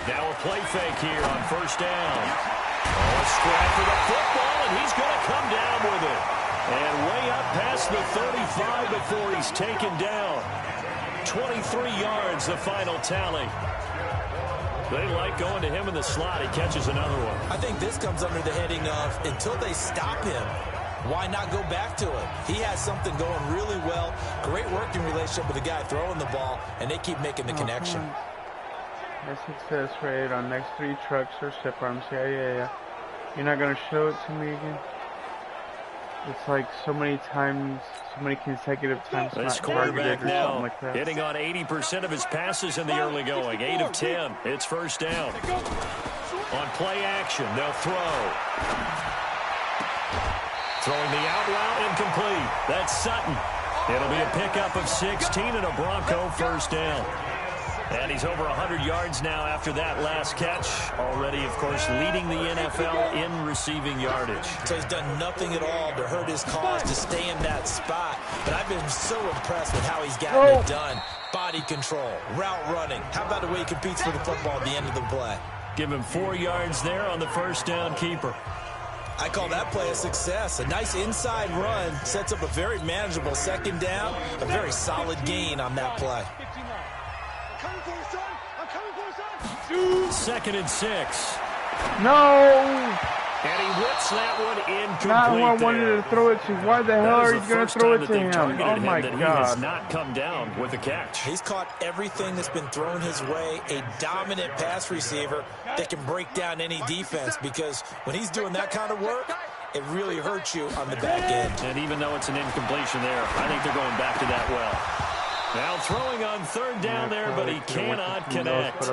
[SPEAKER 3] Now a play fake here on first down. Oh, a strap for the football, and he's going to come down with it. And way up past the 35 before he's taken down. 23 yards, the final tally. They like going to him in the slot. He catches another one.
[SPEAKER 4] I think this comes under the heading of until they stop him, why not go back to it? He has something going really well. Great working relationship with the guy throwing the ball, and they keep making the connection.
[SPEAKER 1] A success rate on next 3 trucks or step arms. Yeah. You're not going to show it to me again? It's like so many times, so many consecutive times.
[SPEAKER 3] This quarterback now like hitting on 80% of his passes in the early going. 8 of 10. It's first down. On play action, they'll throw. Throwing the out route incomplete. That's Sutton. It'll be a pickup of 16 and a Bronco first down. And he's over 100 yards now after that last catch. Already, of course, leading the NFL in receiving yardage.
[SPEAKER 4] So he's done nothing at all to hurt his cause, to stay in that spot. But I've been so impressed with how he's gotten it done. Body control, route running. How about the way he competes for the football at the end of the play?
[SPEAKER 3] Give him 4 yards there on the first down keeper.
[SPEAKER 4] I call that play a success. A nice inside run sets up a very manageable second down. A very solid gain on that play.
[SPEAKER 3] Second and 6.
[SPEAKER 1] No!
[SPEAKER 3] And he whips that one incomplete.
[SPEAKER 1] Not who I wanted to throw it to. Why the hell are you going to throw it to him? Oh my God.
[SPEAKER 3] He has not come down with a catch.
[SPEAKER 4] He's caught everything that's been thrown his way. A dominant pass receiver that can break down any defense, because when he's doing that kind of work, it really hurts you on the back end.
[SPEAKER 3] And even though it's an incompletion there, I think they're going back to that well. Now throwing on third down there, but he cannot connect.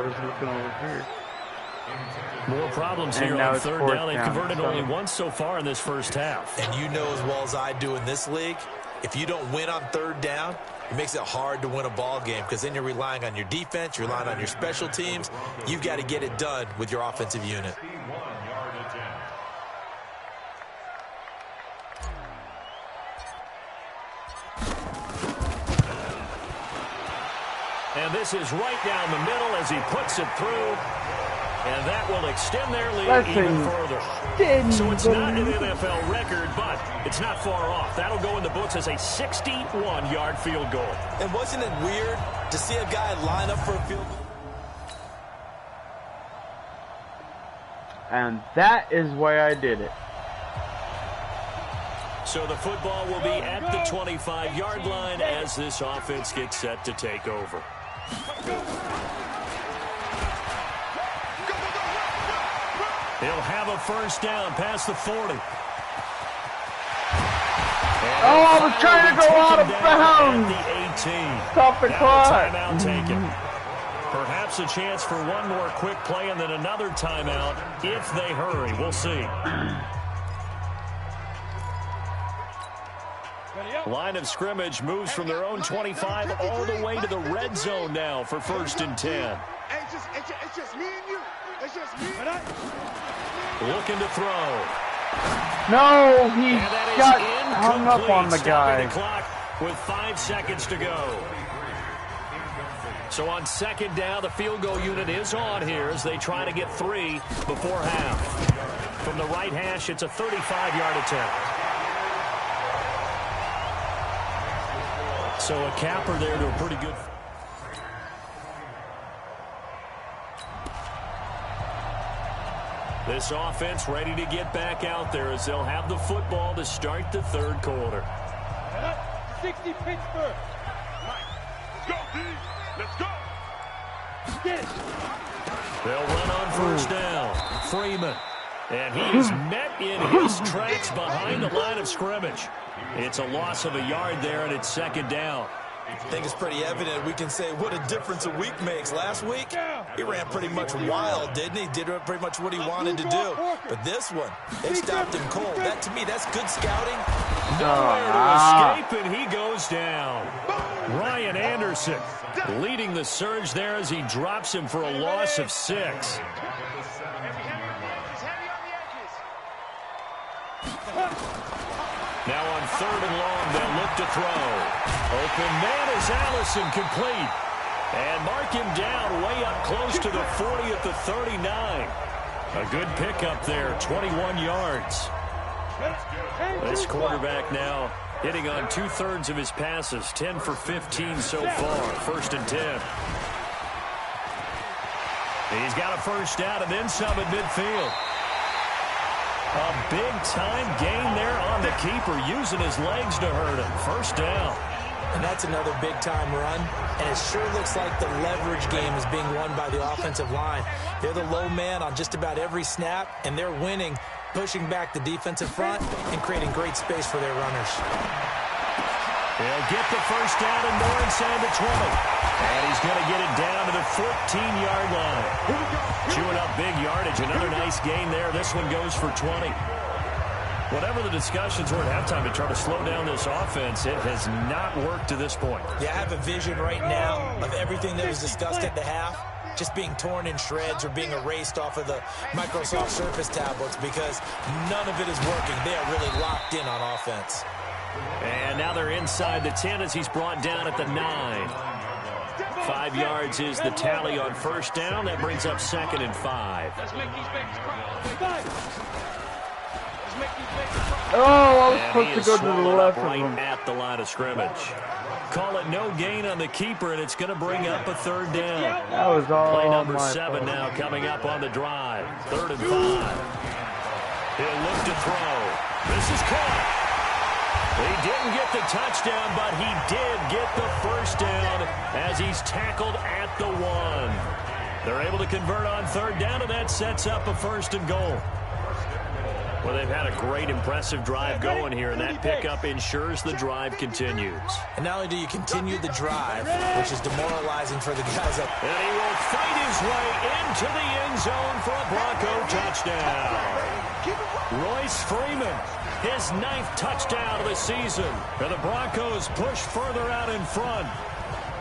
[SPEAKER 3] More problems here on third down. They've converted only once so far in this first half.
[SPEAKER 4] And you know as well as I do in this league, If you don't win on third down, it makes it hard to win a ball game because then you're relying on your defense, you're relying on your special teams. You've got to get it done with your offensive unit.
[SPEAKER 3] And this is right down the middle as he puts it through. And that will extend their lead even further. So it's not an NFL record, but it's not far off. That'll go in the books as a 61-yard field goal.
[SPEAKER 4] And wasn't it weird to see a guy line up for a field goal?
[SPEAKER 1] And that is why I did it.
[SPEAKER 3] So the football will be at the 25-yard line as this offense gets set to take over. He'll have a first down past the 40.
[SPEAKER 1] Oh, I was trying to go out of bounds.
[SPEAKER 3] The 18.
[SPEAKER 1] Stop the clock.
[SPEAKER 3] Timeout taken. Perhaps a chance for one more quick play and then another timeout if they hurry. We'll see. Line of scrimmage moves from their own 25 all the way to the red zone now for 1st and 10.
[SPEAKER 5] It's just me and you. It's just me.
[SPEAKER 3] Looking to throw.
[SPEAKER 1] No, he got hung up on the guy.
[SPEAKER 3] The clock with 5 seconds to go. So on 2nd down, the field goal unit is on here as they try to get 3 before half. From the right hash, it's a 35-yard attempt. So a capper there to a pretty good. This offense ready to get back out there as they'll have the football to start the 3rd quarter.
[SPEAKER 5] 60 Pittsburgh. Let's go, D. Let's go. Get it.
[SPEAKER 3] They'll run on 1st down. Freeman. And he is met in his tracks behind the line of scrimmage. It's a loss of a yard there, and it's 2nd down.
[SPEAKER 4] I think it's pretty evident. We can say what a difference a week makes. Last week, he ran pretty much wild, didn't he? Did pretty much what he wanted to do. But this one, they stopped him cold. That, to me, that's good scouting.
[SPEAKER 3] Nowhere to escape, and he goes down. Ryan Anderson leading the surge there as he drops him for a loss of 6. Now on 3rd and long, they'll look to throw. Open man is Allison complete. And mark him down way up close to the 40 at the 39. A good pickup there, 21 yards. This quarterback now hitting on 2/3 of his passes, 10 for 15 so far, 1st and 10. He's got a first down and then some at midfield. A big-time gain there on the keeper, using his legs to hurt him. 1st down.
[SPEAKER 4] And that's another big-time run. And it sure looks like the leverage game is being won by the offensive line. They're the low man on just about every snap, and they're winning, pushing back the defensive front and creating great space for their runners.
[SPEAKER 3] He'll get the first down and more inside the 20. And he's going to get it down to the 14-yard line. Chewing up big yardage. Another nice gain there. This one goes for 20. Whatever the discussions were at halftime to try to slow down this offense, it has not worked to this point.
[SPEAKER 4] Yeah, I have a vision right now of everything that was discussed at the half just being torn in shreds or being erased off of the Microsoft Surface tablets because none of it is working. They are really locked in on offense.
[SPEAKER 3] And now they're inside the 10 as he's brought down at the 9. 5 yards is the tally on first down. That brings up 2nd and 5.
[SPEAKER 1] Oh, I was supposed to go to the left
[SPEAKER 3] right
[SPEAKER 1] of him.
[SPEAKER 3] at the line of scrimmage. Call it no gain on the keeper, and it's going to bring up a 3rd down.
[SPEAKER 1] That was all
[SPEAKER 3] Play number
[SPEAKER 1] my
[SPEAKER 3] 7
[SPEAKER 1] fault.
[SPEAKER 3] now coming up on the drive. 3rd and 5. He'll look to throw. This is caught. He didn't get the touchdown, but he did get the first down as he's tackled at the 1. They're able to convert on 3rd down, and that sets up a 1st and goal. Well, they've had a great, impressive drive going here, and that pickup ensures the drive continues.
[SPEAKER 4] And not only do you continue the drive, which is demoralizing for the guys up.
[SPEAKER 3] And he will fight his way into the end zone for a Bronco touchdown. Royce Freeman, his 9th touchdown of the season. And the Broncos push further out in front.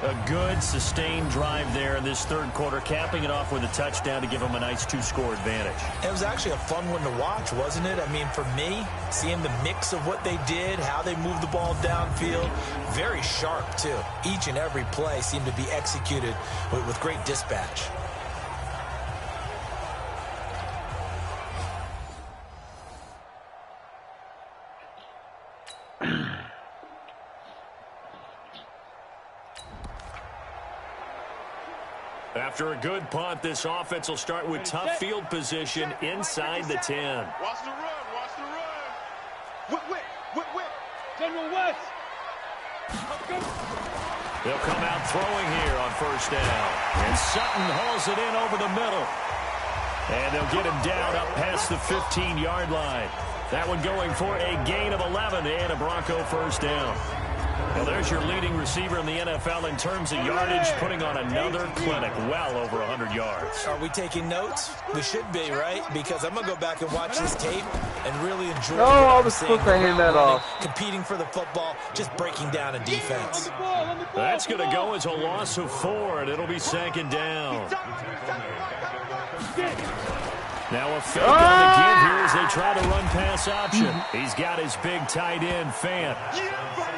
[SPEAKER 3] A good, sustained drive there in this third quarter, capping it off with a touchdown to give them a nice 2-score advantage.
[SPEAKER 4] It was actually a fun one to watch, wasn't it? I mean, for me, seeing the mix of what they did, how they moved the ball downfield, very sharp, too. Each and every play seemed to be executed with great dispatch.
[SPEAKER 3] After a good punt, this offense will start with tough field position inside the 10.
[SPEAKER 5] Watch the run. Watch the run. Whip. General West.
[SPEAKER 3] They'll come out throwing here on first down. And Sutton hauls it in over the middle. And they'll get him down up past the 15-yard line. That one going for a gain of 11 and a Bronco first down. Well, there's your leading receiver in the NFL in terms of yardage, putting on another clinic, well over 100 yards.
[SPEAKER 4] Are we taking notes? We should be, right? Because I'm going to go back and watch this tape and really enjoy
[SPEAKER 1] No, I was supposed to hand that off.
[SPEAKER 4] Competing for the football, just breaking down a defense.
[SPEAKER 3] That's going to go as a loss of 4, and it'll be second down. Now a fake on the give here as they try to run pass option. He's got his big tight end, Fant.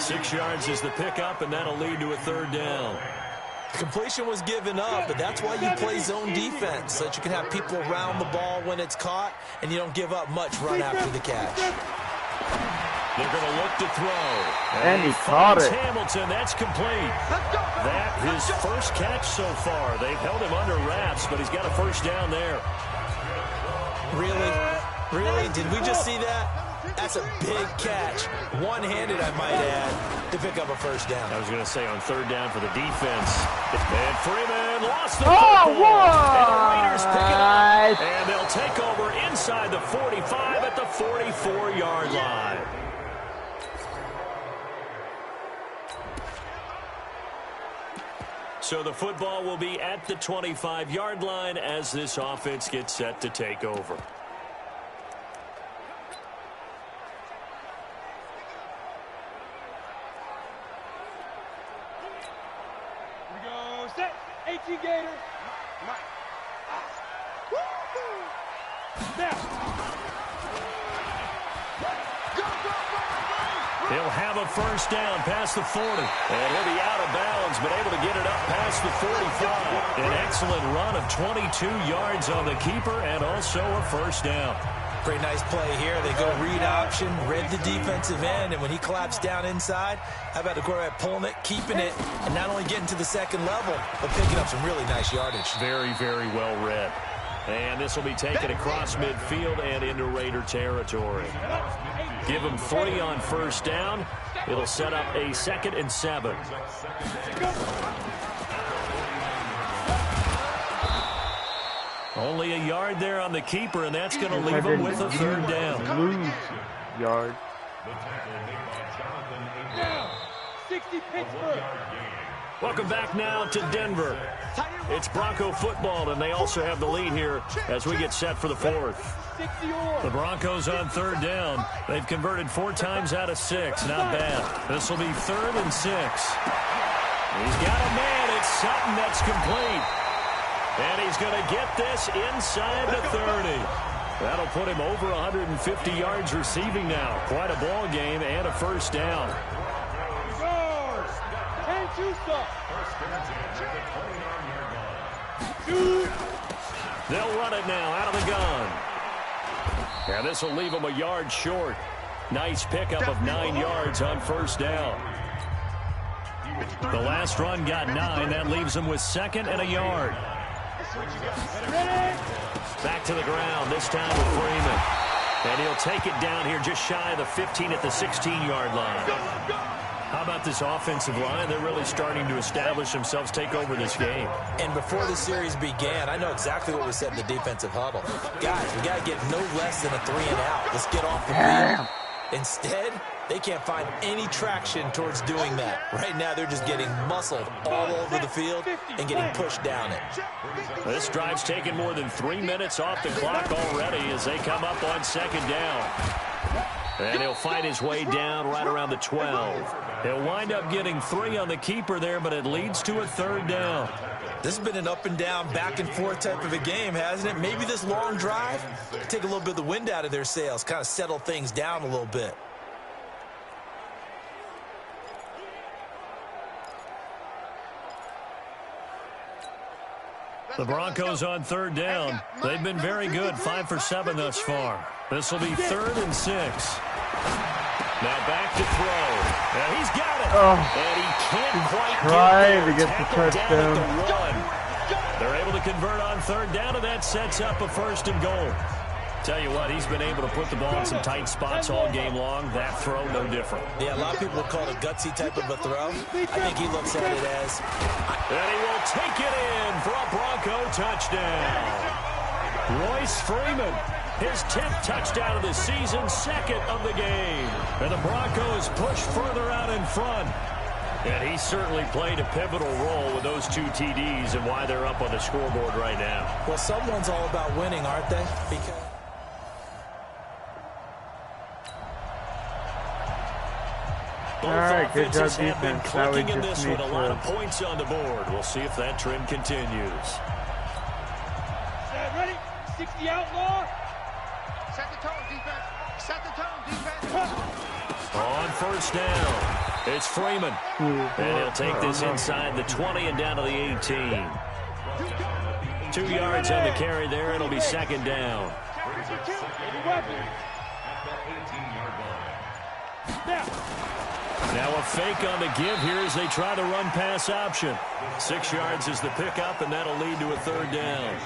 [SPEAKER 3] 6 yards is the pickup, and that'll lead to a third down.
[SPEAKER 4] Completion was given up, but that's why you play zone defense, so that you can have people around the ball when it's caught, and you don't give up much run after the catch.
[SPEAKER 3] They're going to look to throw.
[SPEAKER 1] And he caught it.
[SPEAKER 3] Hamilton, that's complete. That his first catch so far. They've held him under wraps, but he's got a first down there.
[SPEAKER 4] Really? Really? Did we just see that? That's a big catch. One-handed, I might add, to pick up a first down.
[SPEAKER 3] I was going to say on third down for the defense. And Freeman lost the football. And the Raiders pick it up. And they'll take over inside the 45 at the 44-yard line. So the football will be at the 25-yard line as this offense gets set to take over.
[SPEAKER 5] Here we go. Set. 18 Gator. Now.
[SPEAKER 3] He'll have a first down past the 40. And he'll be out of bounds, but able to get it up past the 45. An excellent run of 22 yards on the keeper and also a first down.
[SPEAKER 4] Pretty nice play here. They go read option, read the defensive end, and when he collapsed down inside, how about the quarterback pulling it, keeping it, and not only getting to the second level, but picking up some really nice yardage.
[SPEAKER 3] Very, very well read. And this will be taken across midfield and into Raider territory. Give them 3 on first down. It'll set up a 2nd and 7. Only a yard there on the keeper, and that's going to leave him with a third down.
[SPEAKER 1] Lose yard.
[SPEAKER 5] 60 Pittsburgh.
[SPEAKER 3] Welcome back now to Denver. It's Bronco football, and they also have the lead here as we get set for the 4th. The Broncos on third down. They've converted 4 times out of 6. Not bad. This will be 3rd and 6. He's got a man. It's Sutton. That's complete. And he's going to get this inside the 30. That'll put him over 150 yards receiving now. Quite a ball game and a first down. They'll run it now out of the gun. And this will leave them a yard short. Nice pickup of 9 yards on first down. The last run got 9. That leaves them with 2nd and a yard. Back to the ground, this time with Freeman. And he'll take it down here just shy of the 15 at the 16-yard line. How about this offensive line? They're really starting to establish themselves, take over this game.
[SPEAKER 4] And before the series began, I know exactly what we said in the defensive huddle. Guys, we got to get no less than a 3 and out. Let's get off the field. Instead, They can't find any traction towards doing that. Right now, they're just getting muscled all over the field and getting pushed down it.
[SPEAKER 3] This drive's taken more than 3 minutes off the clock already as they come up on second down. And he'll fight his way down right around the 12. He'll wind up getting 3 on the keeper there, but it leads to a third down.
[SPEAKER 4] This has been an up and down, back and forth type of a game, hasn't it? Maybe this long drive take a little bit of the wind out of their sails, kind of settle things down a little bit.
[SPEAKER 3] The Broncos on third down. They've been very good, 5 for 7 thus far. This will be 3rd and 6. Now back to throw. Now he's got it. And he can't quite
[SPEAKER 1] to get the touchdown.
[SPEAKER 3] They're able to convert on third down, and that sets up a 1st and goal. Tell you what, he's been able to put the ball in some tight spots all game long. That throw, no different.
[SPEAKER 4] Yeah, a lot of people would call it a gutsy type of a throw. I think he looks at it as...
[SPEAKER 3] And he will take it in for a Bronco touchdown. Royce Freeman, his 10th touchdown of the season, 2nd of the game. And the Broncos push further out in front. And he certainly played a pivotal role with those 2 TDs and why they're up on the scoreboard right now.
[SPEAKER 4] Well, someone's all about winning, aren't they? Because...
[SPEAKER 3] Both offenses have been clicking in this one. A lot of points on the board. We'll see if that trend continues.
[SPEAKER 5] Set, ready? 60 outlaw. Set the tone, defense. Set the tone, defense.
[SPEAKER 3] On first down, it's Freeman. And he'll take this inside the 20 and down to the 18. 2 yards on the carry there. It'll be 2nd down. Now a fake on the give here as they try the run-pass option. 6 yards is the pickup, and that'll lead to a 3rd down.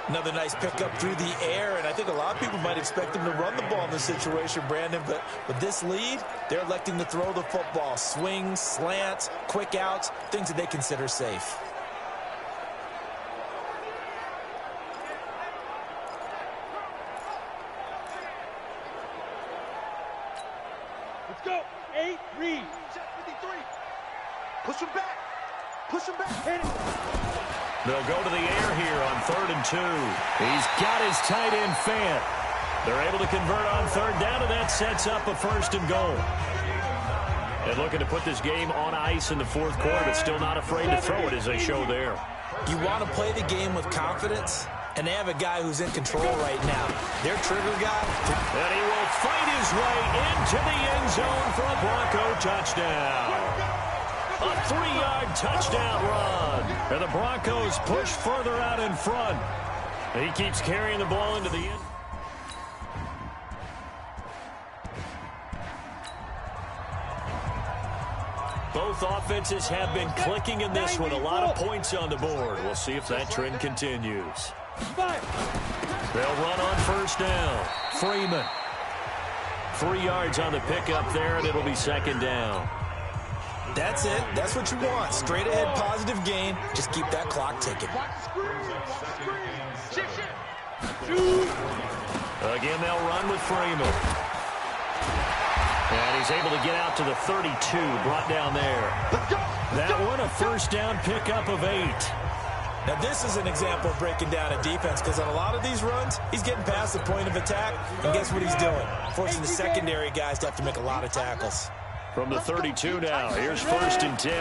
[SPEAKER 4] Another nice pickup through the air, and I think a lot of people might expect them to run the ball in this situation, Brandon, but with this lead, they're electing to throw the football. Swings, slants, quick outs, things that they consider safe.
[SPEAKER 5] Let's go. 8, read. 53. Push him back. Push him back. Hit it.
[SPEAKER 3] They'll go to the air here on 3rd and 2. He's got his tight end Fant. They're able to convert on 3rd down, and that sets up a 1st and goal. And looking to put this game on ice in the 4th quarter, but still not afraid to throw it as they show there.
[SPEAKER 4] You want to play the game with confidence, and they have a guy who's in control right now. Their trigger guy.
[SPEAKER 3] And he will fight his way into the end zone for a Bronco touchdown. A 3-yard touchdown run. And the Broncos push further out in front. He keeps carrying the ball into the end. Both offenses have been clicking in this one. A lot of points on the board. We'll see if that trend continues. They'll run on 1st down. Freeman. 3 yards on the pickup there, and it'll be 2nd down.
[SPEAKER 4] That's it. That's what you want. Straight ahead, positive gain. Just keep that clock ticking.
[SPEAKER 3] Again, they'll run with Freeman. And he's able to get out to the 32, brought down there. That one, a 1st down pickup of 8.
[SPEAKER 4] Now, this is an example of breaking down a defense, because on a lot of these runs, he's getting past the point of attack, and guess what he's doing? Forcing the secondary guys to have to make a lot of tackles.
[SPEAKER 3] From the 32 now, here's 1st and 10.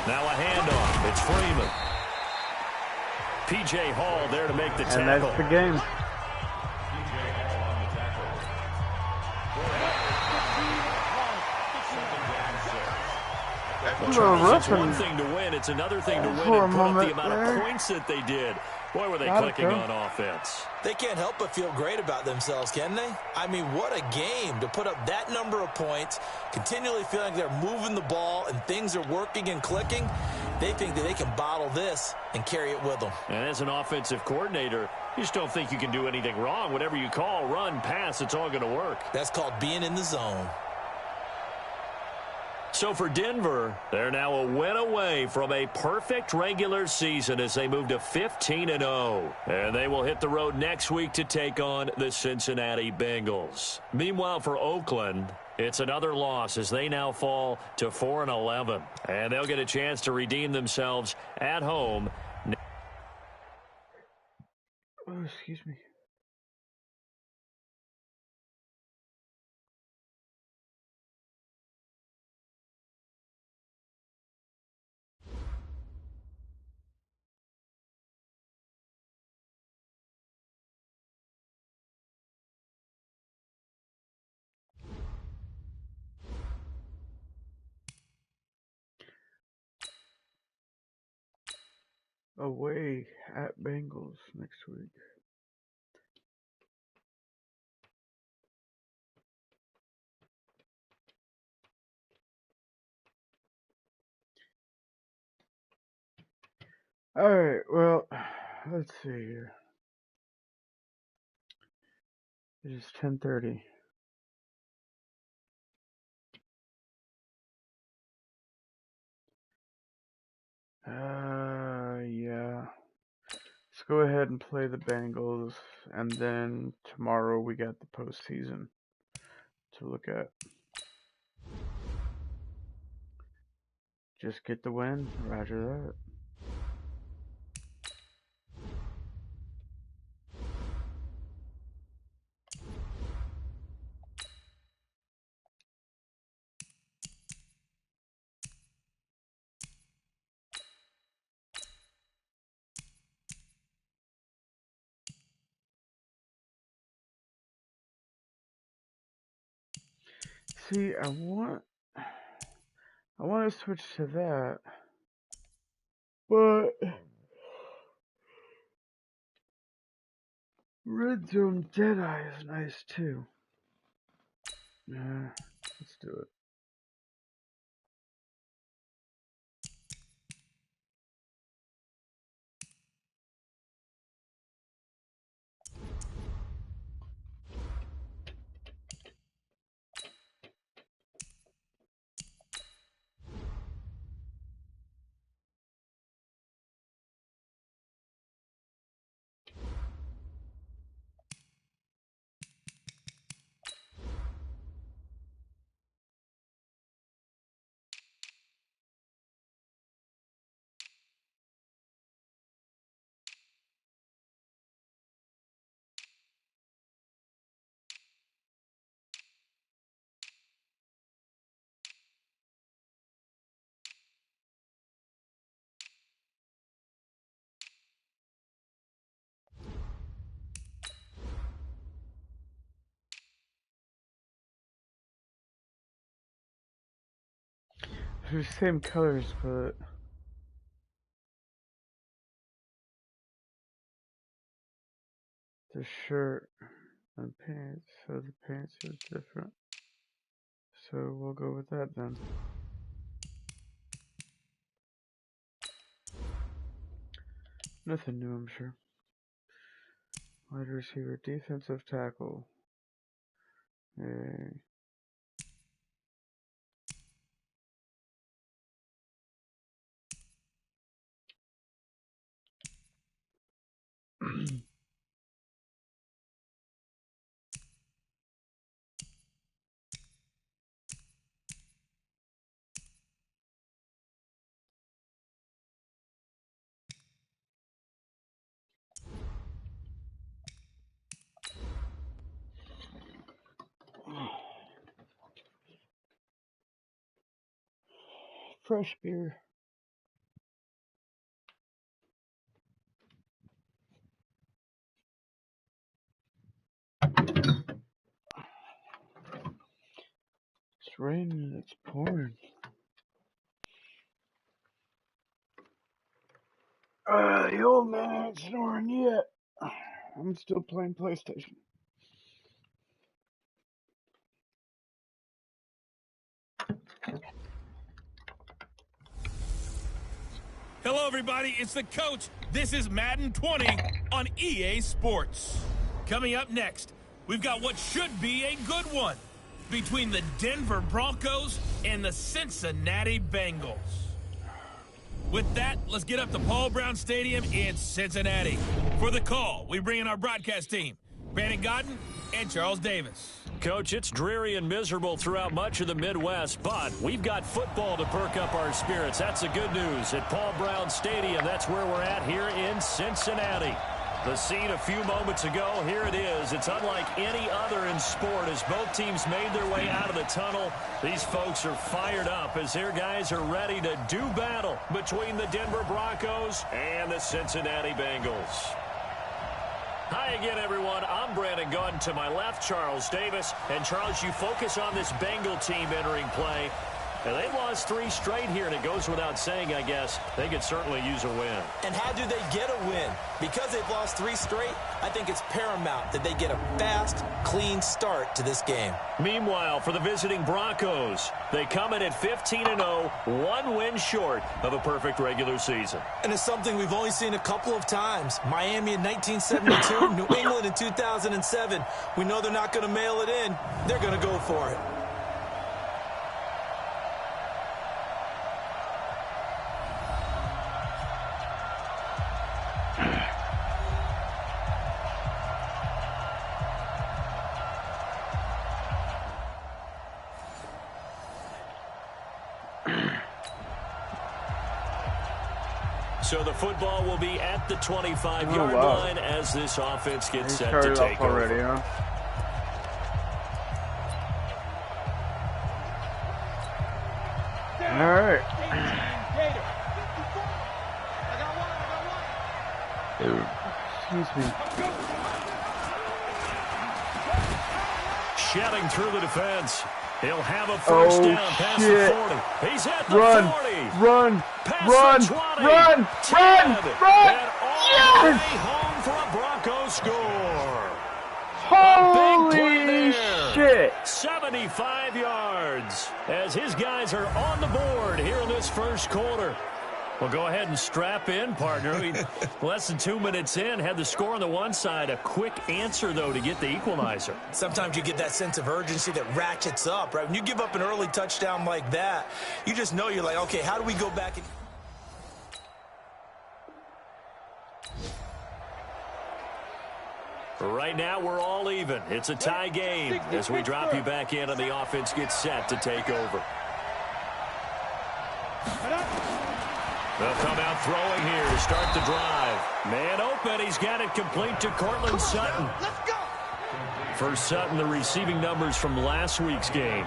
[SPEAKER 3] Now a handoff. It's Freeman. P.J. Hall there to make the tackle.
[SPEAKER 1] And that's the game.
[SPEAKER 3] It's one thing to win. It's another thing to win and put up the amount of points that they did. Boy, were they clicking on offense.
[SPEAKER 4] They can't help but feel great about themselves, can they? I mean, what a game to put up that number of points, continually feeling they're moving the ball and things are working and clicking. They think that they can bottle this and carry it with them.
[SPEAKER 3] And as an offensive coordinator, you just don't think you can do anything wrong. Whatever you call, run, pass, it's all going to work.
[SPEAKER 4] That's called being in the zone.
[SPEAKER 3] So for Denver, they're now a win away from a perfect regular season as they move to 15-0. And they will hit the road next week to take on the Cincinnati Bengals. Meanwhile, for Oakland, It's another loss as they now fall to 4-11. And they'll get a chance to redeem themselves at home.
[SPEAKER 1] Oh, excuse me. Away at Bengals next week. Alright, well, let's see here. It is 10:30. Yeah. Let's go ahead and play the Bengals, and then tomorrow we got the postseason to look at. Just get the win, roger that. See, I want to switch to that, but Red Zone Deadeye is nice too. Yeah, let's do it. They're the same colors, but the shirt and pants, so the pants is different. So we'll go with that then. Nothing new, I'm sure. Wide receiver, defensive tackle. Hey. Fresh beer. It's raining, it's pouring. The old man ain't snoring yet. I'm still playing PlayStation.
[SPEAKER 2] Hello, everybody. It's the coach. This is Madden 20 on EA Sports. Coming up next, we've got what should be a good one between the Denver Broncos and the Cincinnati Bengals. With that, let's get up to Paul Brown Stadium in Cincinnati. For the call, we bring in our broadcast team. Brandon Godden, and Charles Davis.
[SPEAKER 3] Coach, it's dreary and miserable throughout much of the Midwest, but we've got football to perk up our spirits. That's the good news. At Paul Brown Stadium, that's where we're at here in Cincinnati. The scene a few moments ago, here it is. It's unlike any other in sport as both teams made their way out of the tunnel. These folks are fired up as their guys are ready to do battle between the Denver Broncos and the Cincinnati Bengals. Hi again, everyone. I'm Brandon Gunn. To my left, Charles Davis. And, Charles, you focus on this Bengal team entering play. And they lost 3 straight here, and it goes without saying, I guess, they could certainly use a win.
[SPEAKER 4] And how do they get a win? Because they've lost 3 straight, I think it's paramount that they get a fast, clean start to this game.
[SPEAKER 3] Meanwhile, for the visiting Broncos, they come in at 15-0, 1 win short of a perfect regular season.
[SPEAKER 4] And it's something we've only seen a couple of times. Miami in 1972, New England in 2007. We know they're not going to mail it in. They're going to go for it.
[SPEAKER 3] So the football will be at the 25-yard line as this offense gets set to take
[SPEAKER 1] already,
[SPEAKER 3] over.
[SPEAKER 1] Huh? All right. Excuse me.
[SPEAKER 3] Shedding through the defense. He'll have a first down past the 40. He's at the 40.
[SPEAKER 1] Run!
[SPEAKER 3] Past the 20.
[SPEAKER 1] Run!
[SPEAKER 3] 10.
[SPEAKER 1] Run!
[SPEAKER 3] And all
[SPEAKER 1] Yes!
[SPEAKER 3] the way home for a Broncos score.
[SPEAKER 1] Holy shit!
[SPEAKER 3] 75 yards as his guys are on the board here in this first quarter. Well, go ahead and strap in, partner. Less than 2 minutes in, had the score on the one side. A quick answer, though, to get the equalizer.
[SPEAKER 4] Sometimes you get that sense of urgency that ratchets up, right? When you give up an early touchdown like that, you just know you're like, okay, how do we go back and...
[SPEAKER 3] Right now, we're all even. It's a tie game as we drop you back in and the offense gets set to take over. They'll come out throwing here to start the drive. Man open. He's got it complete to Cortland Sutton. For Sutton, the receiving numbers from last week's game.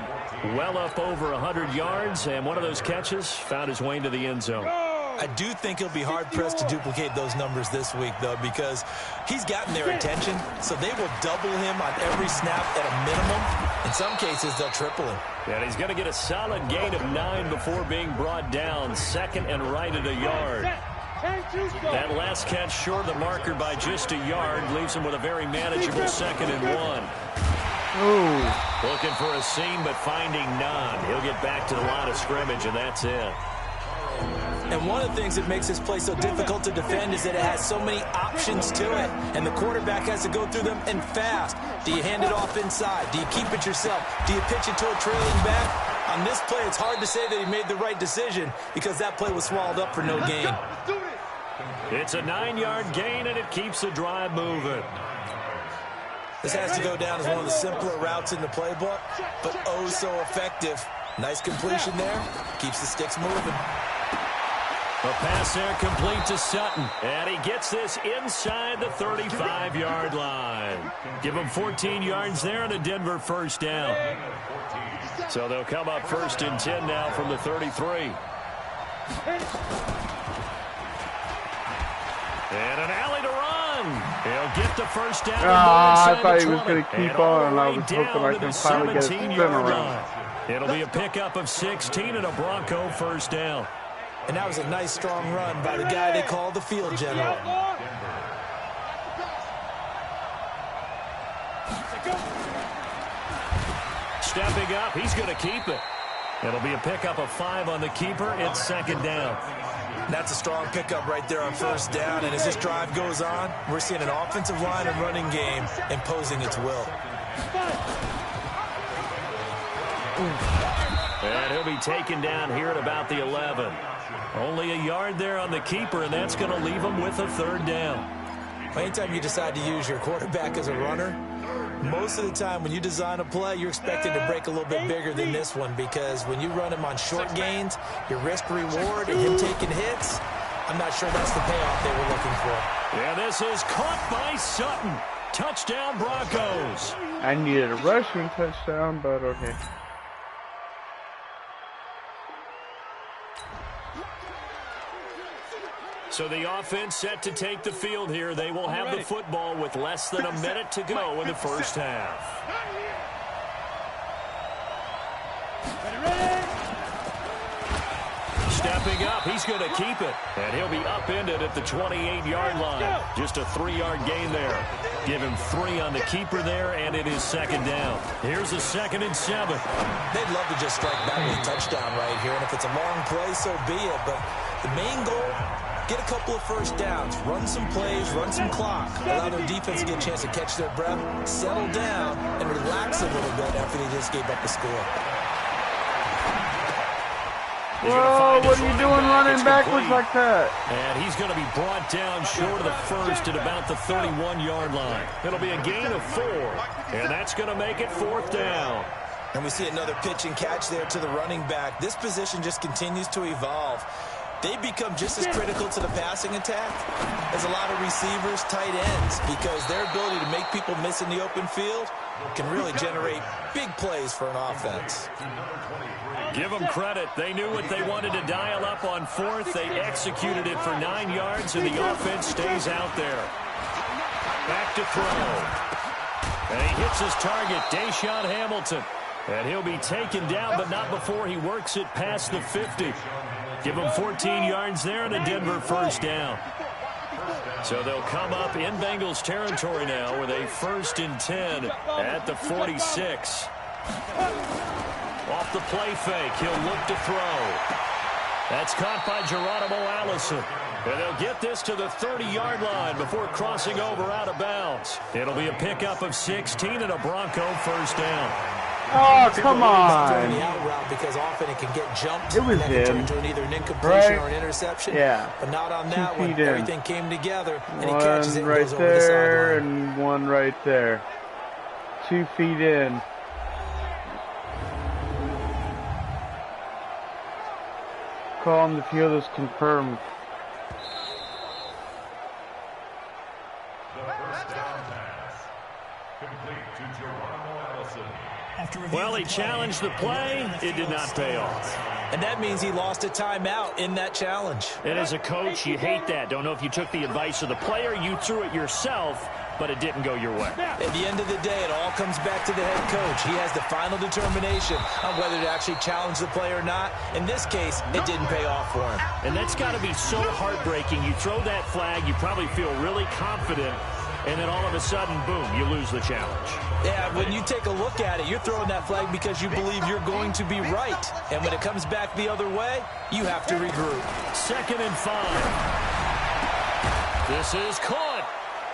[SPEAKER 3] Well up over 100 yards, and one of those catches found his way into the end zone.
[SPEAKER 4] I do think he'll be hard-pressed to duplicate those numbers this week, though, because he's gotten their attention, so they will double him on every snap at a minimum. In some cases, they'll triple him.
[SPEAKER 3] And he's going to get a solid gain of 9 before being brought down. Second and right at a yard. That last catch short of the marker by just a yard leaves him with a very manageable 2nd and 1.
[SPEAKER 1] Ooh.
[SPEAKER 3] Looking for a seam, but finding none. He'll get back to the line of scrimmage, and that's it.
[SPEAKER 4] And one of the things that makes this play so difficult to defend is that it has so many options to it, and the quarterback has to go through them and fast. Do you hand it off inside? Do you keep it yourself? Do you pitch it to a trailing back? On this play, it's hard to say that he made the right decision because that play was swallowed up for no gain.
[SPEAKER 3] It's a 9-yard gain, and it keeps the drive moving.
[SPEAKER 4] This has to go down as one of the simpler routes in the playbook, but oh so effective. Nice completion there. Keeps the sticks moving.
[SPEAKER 3] A pass there complete to Sutton. And he gets this inside the 35-yard line. Give him 14 yards there and a Denver first down. So they'll come up 1st and 10 now from the 33. And an alley to run. He'll get the first down.
[SPEAKER 1] I thought he was going to keep on, and I was hoping I can finally get a spin around.
[SPEAKER 3] It'll be a pickup of 16 and a Bronco first down.
[SPEAKER 4] And that was a nice, strong run by the guy they call the field general.
[SPEAKER 3] Stepping up, he's going to keep it. It'll be a pickup of 5 on the keeper. It's 2nd down.
[SPEAKER 4] That's a strong pickup right there on 1st down. And as this drive goes on, we're seeing an offensive line and running game imposing its will.
[SPEAKER 3] And he'll be taken down here at about the 11. Only a yard there on the keeper, and that's going to leave him with a 3rd down.
[SPEAKER 4] Anytime you decide to use your quarterback as a runner, Most of the time when you design a play, you're expected to break a little bit bigger than this one because when you run him on short gains, your risk-reward and him taking hits, I'm not sure that's the payoff they were looking for.
[SPEAKER 3] Yeah, this is caught by Sutton. Touchdown, Broncos.
[SPEAKER 1] I needed a rushing touchdown, but okay.
[SPEAKER 3] So the offense set to take the field here. They will have the football with less than a minute to go in the first half. Stepping up, he's going to keep it. And he'll be upended at the 28-yard line. Just a 3-yard gain there. Give him 3 on the keeper there, and it is second down. Here's a 2nd and 7.
[SPEAKER 4] They'd love to just strike back with a touchdown right here, and if it's a long play, so be it. But the main goal, get a couple of first downs, run some plays, run some clock, allow their defense to get a chance to catch their breath, settle down, and relax a little bit after they just gave up the score.
[SPEAKER 1] Whoa, what are you doing running backwards like that?
[SPEAKER 3] And he's going to be brought down short of the first at about the 31-yard line. It'll be a gain of 4, and that's going to make it 4th down.
[SPEAKER 4] And we see another pitch and catch there to the running back. This position just continues to evolve. They become just as critical to the passing attack as a lot of receivers, tight ends, because their ability to make people miss in the open field can really generate big plays for an offense.
[SPEAKER 3] Give them credit. They knew what they wanted to dial up on 4th. They executed it for 9 yards, and the offense stays out there. Back to throw. And he hits his target, Deshaun Hamilton. And he'll be taken down, but not before he works it past the 50. Give him 14 yards there and a Denver first down. So they'll come up in Bengals territory now with a 1st and 10 at the 46. Off the play fake, he'll look to throw. That's caught by Geronimo Allison. And they'll get this to the 30-yard line before crossing over out of bounds. It'll be a pickup of 16 and a Bronco first down.
[SPEAKER 1] Oh, come on.
[SPEAKER 4] The out route because often it can get jumped.
[SPEAKER 1] It was
[SPEAKER 4] and
[SPEAKER 1] in.
[SPEAKER 4] turn into either an incompletion or an interception.
[SPEAKER 1] Yeah.
[SPEAKER 4] But not on that one. Everything came together, and he
[SPEAKER 1] One
[SPEAKER 4] catches it and
[SPEAKER 1] right
[SPEAKER 4] goes over the
[SPEAKER 1] there
[SPEAKER 4] sideline.
[SPEAKER 1] and one right there. 2 feet in. Call on the field is confirmed.
[SPEAKER 3] Well, he challenged the play. It did not pay off.
[SPEAKER 4] And that means he lost a timeout in that challenge.
[SPEAKER 3] And as a coach, you hate that. Don't know if you took the advice of the player, you threw it yourself, but it didn't go your way.
[SPEAKER 4] At the end of the day, it all comes back to the head coach. He has the final determination on whether to actually challenge the play or not. In this case, it didn't pay off for him.
[SPEAKER 3] And that's got to be so heartbreaking. You throw that flag, you probably feel really confident, and then all of a sudden, boom, you lose the challenge.
[SPEAKER 4] Yeah, when you take a look at it, you're throwing that flag because you believe you're going to be right. And when it comes back the other way, you have to regroup.
[SPEAKER 3] 2nd and 5. This is caught.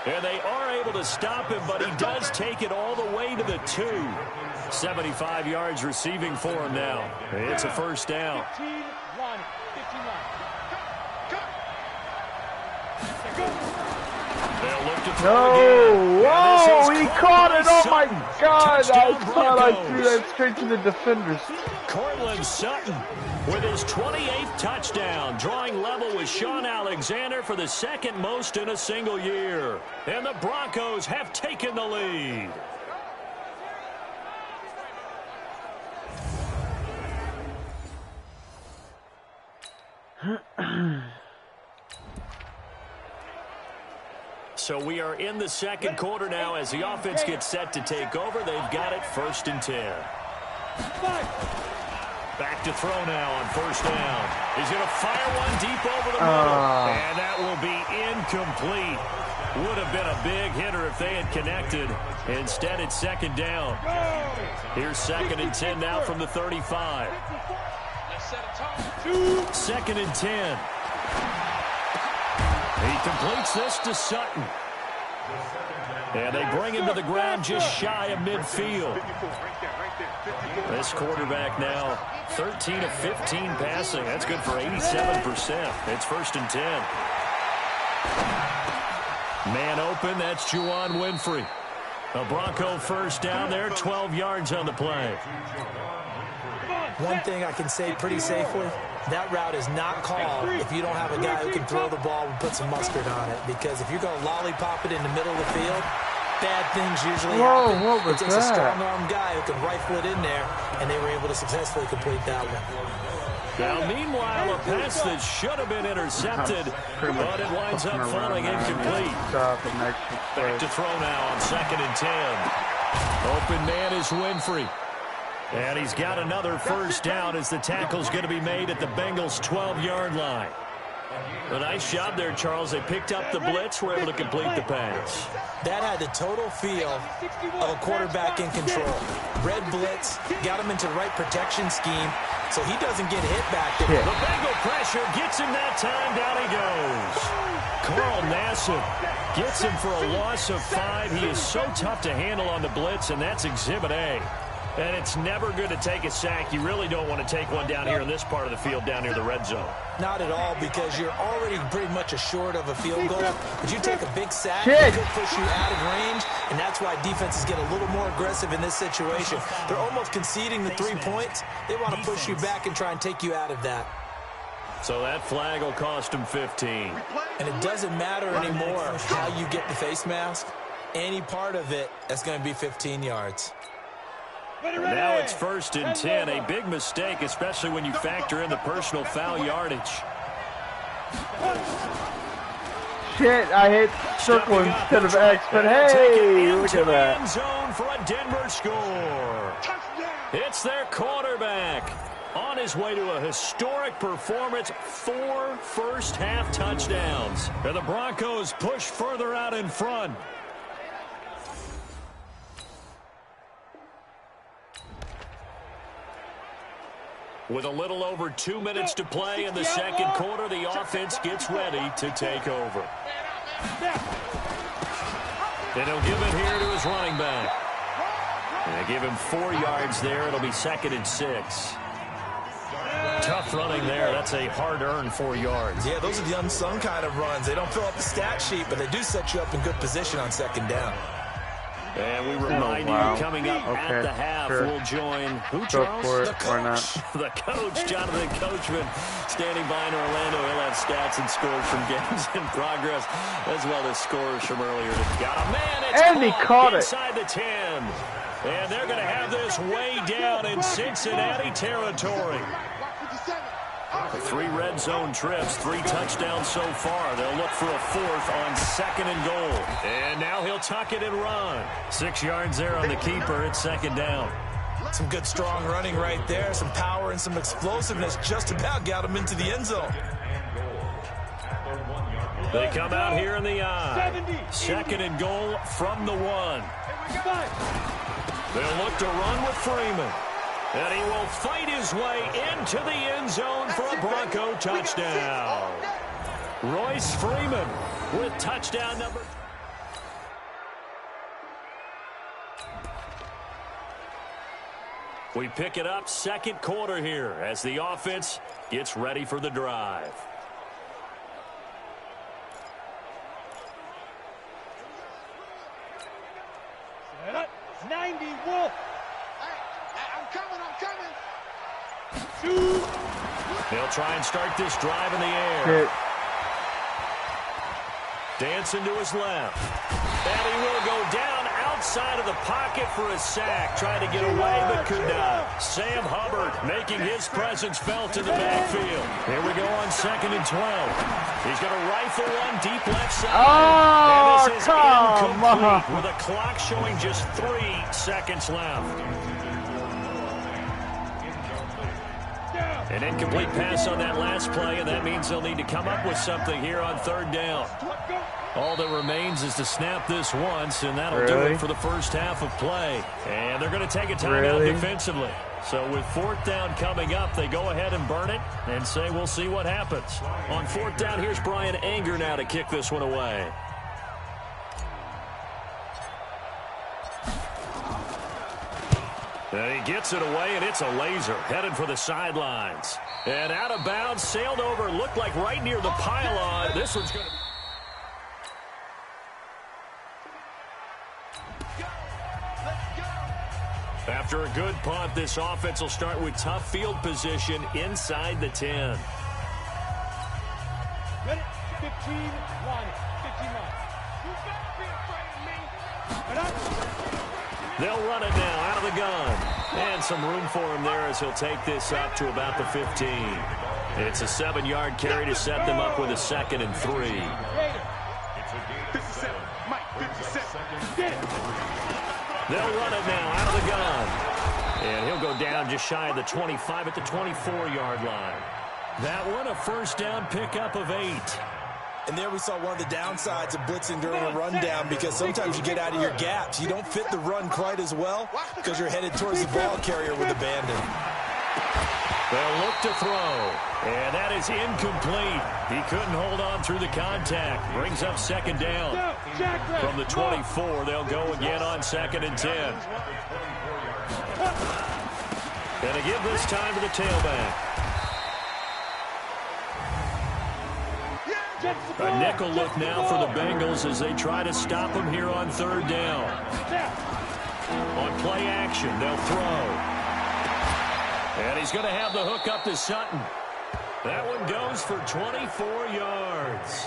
[SPEAKER 3] And they are able to stop him, but he does take it all the way to the 2. 75 yards receiving for him now. It's a first down.
[SPEAKER 5] 15-1.
[SPEAKER 3] They'll look to throw
[SPEAKER 1] No!
[SPEAKER 3] again.
[SPEAKER 1] Whoa! He caught it! Oh my
[SPEAKER 3] Sutton.
[SPEAKER 1] God! I
[SPEAKER 3] Touchdown,
[SPEAKER 1] thought I
[SPEAKER 3] Broncos.
[SPEAKER 1] threw that straight to the defenders.
[SPEAKER 3] Cortland Sutton with his 28th touchdown, drawing level with Sean Alexander for the 2nd most in a single year. And the Broncos have taken the lead. So we are in the 2nd quarter now as the offense gets set to take over. They've got it 1st and 10. Back to throw now on 1st down. He's going to fire one deep over the middle. And that will be incomplete. Would have been a big hitter if they had connected. Instead, it's 2nd down. Here's 2nd and 10 now from the 35. 2nd and 10. He completes this to Sutton. And they bring him to the ground just shy of midfield. This quarterback now 13 of 15 passing. That's good for 87%. It's 1st and 10. Man open, that's Juwan Winfrey. A Bronco first down there, 12 yards on the play.
[SPEAKER 4] One thing I can say pretty safely, that route is not called if you don't have a guy who can throw the ball and put some mustard on it. Because if you're going to lollipop it in the middle of the field, bad things usually happen.
[SPEAKER 1] What was
[SPEAKER 4] it takes
[SPEAKER 1] that?
[SPEAKER 4] a strong-arm guy who can rifle it in there, and they were able to successfully complete that one.
[SPEAKER 3] Now, meanwhile, a pass that should have been intercepted, but it winds up falling incomplete. Back to throw now on 2nd and 10. Open man is Winfrey. And he's got another first down as the tackle's going to be made at the Bengals' 12-yard line. A nice job there, Charles. They picked up the blitz, were able to complete the pass.
[SPEAKER 4] That had the total feel of a quarterback in control. Red blitz, got him into the right protection scheme, so he doesn't get hit back there.
[SPEAKER 3] The Bengal pressure gets him that time. Down he goes. Carl Nassib gets him for a loss of 5. He is so tough to handle on the blitz, and that's Exhibit A. And it's never good to take a sack. You really don't want to take one down here in this part of the field, down near the red zone.
[SPEAKER 4] Not at all, because you're already pretty much assured of a field goal. But you take a big sack, it could push you out of range, and that's why defenses get a little more aggressive in this situation. They're almost conceding the 3 points. They want to push you back and try and take you out of that.
[SPEAKER 3] So that flag will cost him 15.
[SPEAKER 4] And it doesn't matter anymore how you get the face mask. Any part of it, that's going to be 15 yards.
[SPEAKER 3] Now it's 1st and 10. A big mistake, especially when you factor in the personal foul yardage.
[SPEAKER 1] Shit, I hit circle instead of X, but hey, look at that.
[SPEAKER 3] End zone for a Denver score. It's their quarterback on his way to a historic performance, 4 first-half touchdowns. And the Broncos push further out in front. With a little over 2 minutes to play in the second quarter, the offense gets ready to take over. And he'll give it here to his running back. And they give him 4 yards there. It'll be 2nd and 6. Tough running there. That's a hard-earned 4 yards.
[SPEAKER 4] Yeah, those are the unsung kind of runs. They don't fill up the stat sheet, but they do set you up in good position on 2nd down.
[SPEAKER 3] And we remind you, coming up at the half, we'll join who, Charles?
[SPEAKER 1] The coach.
[SPEAKER 3] The coach, Jonathan Coachman, standing by in Orlando. He'll have stats and scores from games in progress, as well as scores from earlier. Got a man,
[SPEAKER 1] and he caught it
[SPEAKER 3] inside the 10. And they're going to have this way down in Cincinnati territory. 3 red zone trips, 3 touchdowns so far. They'll look for a 4th on 2nd and goal. And now he'll tuck it and run. 6 yards there on the keeper. It's 2nd down.
[SPEAKER 4] Some good, strong running right there. Some power and some explosiveness. Just about got him into the end zone.
[SPEAKER 3] They come out here in the eye. 2nd and goal from the 1. They'll look to run with Freeman. And he will fight his way into the end zone for a Bronco touchdown. Royce Freeman with touchdown number. We pick it up second quarter here as the offense gets ready for the drive.
[SPEAKER 5] Set up. 90 Wolf.
[SPEAKER 3] They'll try and start this drive in the air.
[SPEAKER 1] Shit.
[SPEAKER 3] Dancing to his left. And he will go down outside of the pocket for a sack. Tried to get away but could not. Sam Hubbard making his presence felt in the backfield. Here we go on 2nd and 12. He's going to rifle one deep left side.
[SPEAKER 1] Oh,
[SPEAKER 3] and this is
[SPEAKER 1] come
[SPEAKER 3] incomplete
[SPEAKER 1] on.
[SPEAKER 3] with a clock showing just 3 seconds left. An incomplete pass on that last play, and that means they'll need to come up with something here on 3rd down. All that remains is to snap this once, and that'll do it for the first half of play. And they're going to take a timeout defensively. So with 4th down coming up, they go ahead and burn it and say we'll see what happens. On 4th down, here's Brian Anger now to kick this one away. And he gets it away, and it's a laser headed for the sidelines. And out of bounds, sailed over, looked like right near the pylon. This one's going to... After a good punt, this offense will start with tough field position inside the 10.
[SPEAKER 5] Ready? 15 line. 15 line. You better be afraid of me.
[SPEAKER 3] They'll run it now out of the gun. And some room for him there as he'll take this up to about the 15. It's a 7-yard carry to set them up with a 2nd and 3.
[SPEAKER 5] 57. Mike, 57. Get it.
[SPEAKER 3] They'll run it now out of the gun. And he'll go down just shy of the 25 at the 24-yard line. That one a first down pickup of 8.
[SPEAKER 4] And there we saw one of the downsides of blitzing during a rundown, because sometimes you get out of your gaps. You don't fit the run quite as well because you're headed towards the ball carrier with abandon.
[SPEAKER 3] They'll look to throw. And that is incomplete. He couldn't hold on through the contact. Brings up 2nd down. From the 24, they'll go again on 2nd and 10. Gonna give this time to the tailback. A nickel look now for the Bengals as they try to stop him here on 3rd down. On play action, they'll throw. And he's going to have the hook up to Sutton. That one goes for 24 yards.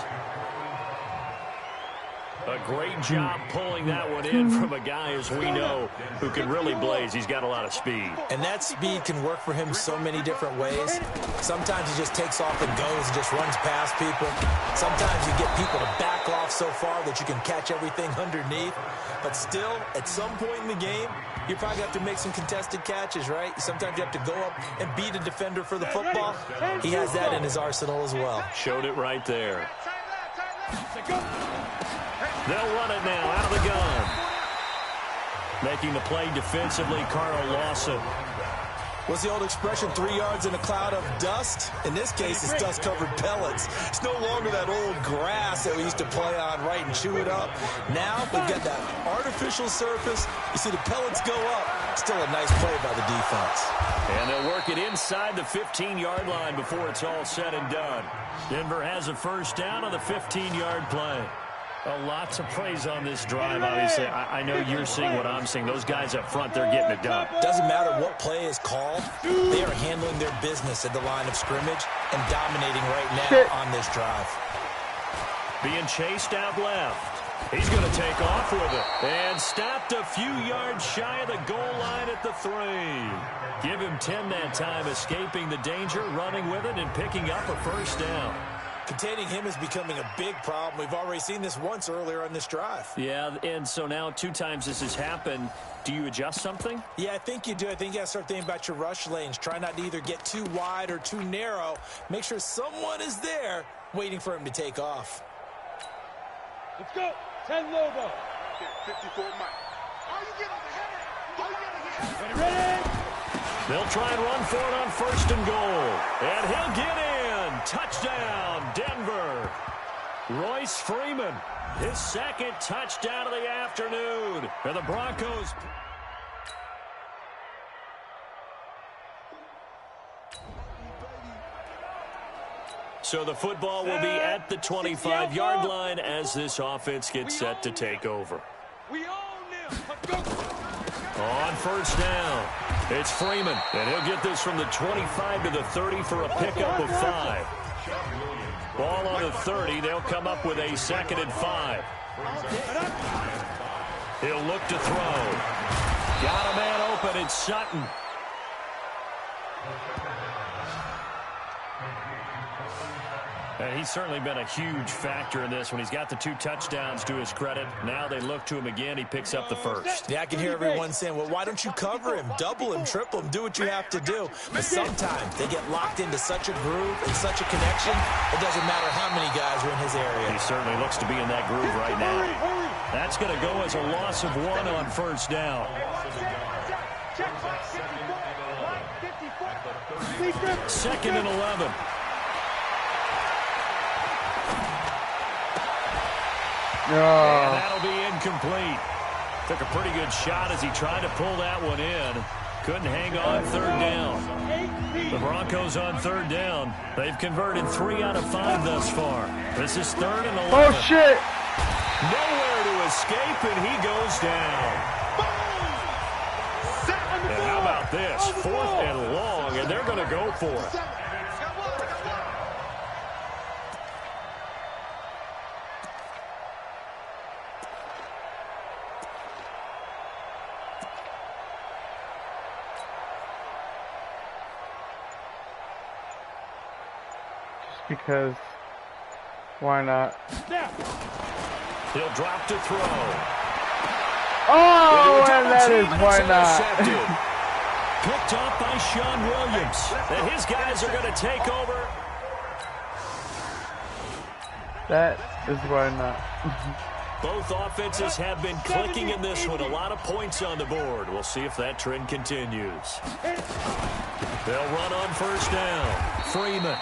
[SPEAKER 3] A great job pulling that one in from a guy, as we know, who can really blaze. He's got a lot of speed.
[SPEAKER 4] And that speed can work for him so many different ways. Sometimes he just takes off and goes and just runs past people. Sometimes you get people to back off so far that you can catch everything underneath. But still, at some point in the game, you probably have to make some contested catches, right? Sometimes you have to go up and beat a defender for the football. He has that in his arsenal as well.
[SPEAKER 3] Showed it right there. They'll run it now out of the gun. Making the play defensively, Carl Lawson.
[SPEAKER 4] What's the old expression, 3 yards in a cloud of dust? In this case, it's dust-covered pellets. It's no longer that old grass that we used to play on, right, and chew it up. Now we've got that artificial surface. You see the pellets go up. Still a nice play by the defense.
[SPEAKER 3] And they'll work it inside the 15-yard line before it's all said and done. Denver has a first down on the 15-yard play. Lots of praise on this drive, obviously. I know you're seeing what I'm seeing. Those guys up front, they're getting it done.
[SPEAKER 4] Doesn't matter what play is called. They are handling their business at the line of scrimmage and dominating right now on this drive.
[SPEAKER 3] Being chased out left. He's going to take off with it. And stopped a few yards shy of the goal line at the 3. Give him 10 that time, escaping the danger, running with it, and picking up a first down.
[SPEAKER 4] Containing him is becoming a big problem. We've already seen this once earlier on this drive.
[SPEAKER 3] Yeah, and so now 2 times this has happened. Do you adjust something?
[SPEAKER 4] Yeah, I think you do. I think you got to start thinking about your rush lanes. Try not to either get too wide or too narrow. Make sure someone is there waiting for him to take off.
[SPEAKER 5] Let's go. 10 logo.
[SPEAKER 7] 54 Mike. Are you getting the header?
[SPEAKER 5] Ready?
[SPEAKER 3] They'll try and run for it on 1st and goal. And he'll get in. Touchdown, Denver. Royce Freeman, his 2nd touchdown of the afternoon. And the Broncos. So the football will be at the 25-yard line as this offense gets set to take over.
[SPEAKER 5] We own them. Let's go.
[SPEAKER 3] On 1st down, it's Freeman, and he'll get this from the 25 to the 30 for a pickup of 5. Ball on the 30, they'll come up with a 2nd and 5. He'll look to throw. Got a man open, it's Sutton. And he's certainly been a huge factor in this when he's got the 2 touchdowns to his credit. Now they look to him again. He picks up the 1st.
[SPEAKER 4] Yeah, I can hear everyone saying, well, why don't you cover him? Double him, triple him, do what you have to do. But sometimes they get locked into such a groove and such a connection, it doesn't matter how many guys are in his area.
[SPEAKER 3] He certainly looks to be in that groove right now. That's going to go as a loss of 1 on 1st down. 2nd and 11. And that'll be incomplete. Took a pretty good shot as he tried to pull that one in. Couldn't hang on 3rd down. The Broncos on 3rd down. They've converted 3 out of 5 thus far. This is 3rd and 11.
[SPEAKER 1] Oh, shit.
[SPEAKER 3] Nowhere to escape, and he goes down. And this. 4th and long, and they're going to go for it.
[SPEAKER 1] Because why not?
[SPEAKER 3] He'll drop to throw.
[SPEAKER 1] Oh, and that is why not.
[SPEAKER 3] Picked up by Sean Williams. And his guys are going to take over.
[SPEAKER 1] That is why not.
[SPEAKER 3] Both offenses have been clicking in this one. A lot of points on the board. We'll see if that trend continues. They'll run on 1st down. Freeman.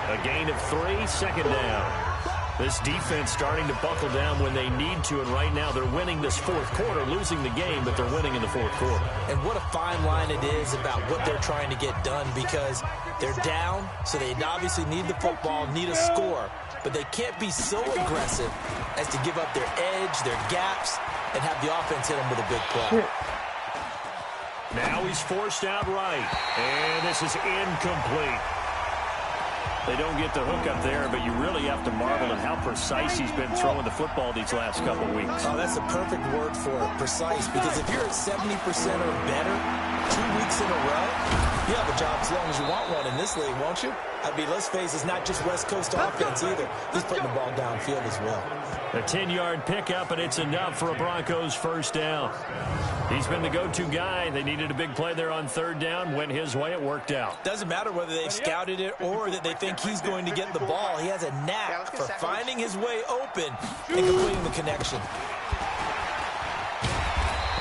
[SPEAKER 3] A gain of 3, 2nd down. This defense starting to buckle down when they need to, and right now they're winning this 4th quarter, losing the game, but they're winning in the 4th quarter.
[SPEAKER 4] And what a fine line it is about what they're trying to get done, because they're down, so they obviously need the football, need a score, but they can't be so aggressive as to give up their edge, their gaps, and have the offense hit them with a big play.
[SPEAKER 3] Now he's forced out right, and this is incomplete. They don't get the hook up there, but you really have to marvel at how precise he's been throwing the football these last couple weeks.
[SPEAKER 4] Oh, that's a perfect word for it, precise, because if you're at 70% or better 2 weeks in a row, you have a job as long as you want one in this league, won't you? I mean, let's face it, it's not just West Coast offense either. He's putting the ball downfield as well.
[SPEAKER 3] A 10-yard pickup, and it's enough for a Broncos 1st down. He's been the go-to guy. They needed a big play there on 3rd down. Went his way. It worked out.
[SPEAKER 4] Doesn't matter whether they've scouted it or that they think he's going to get the ball. He has a knack for finding his way open and completing the connection.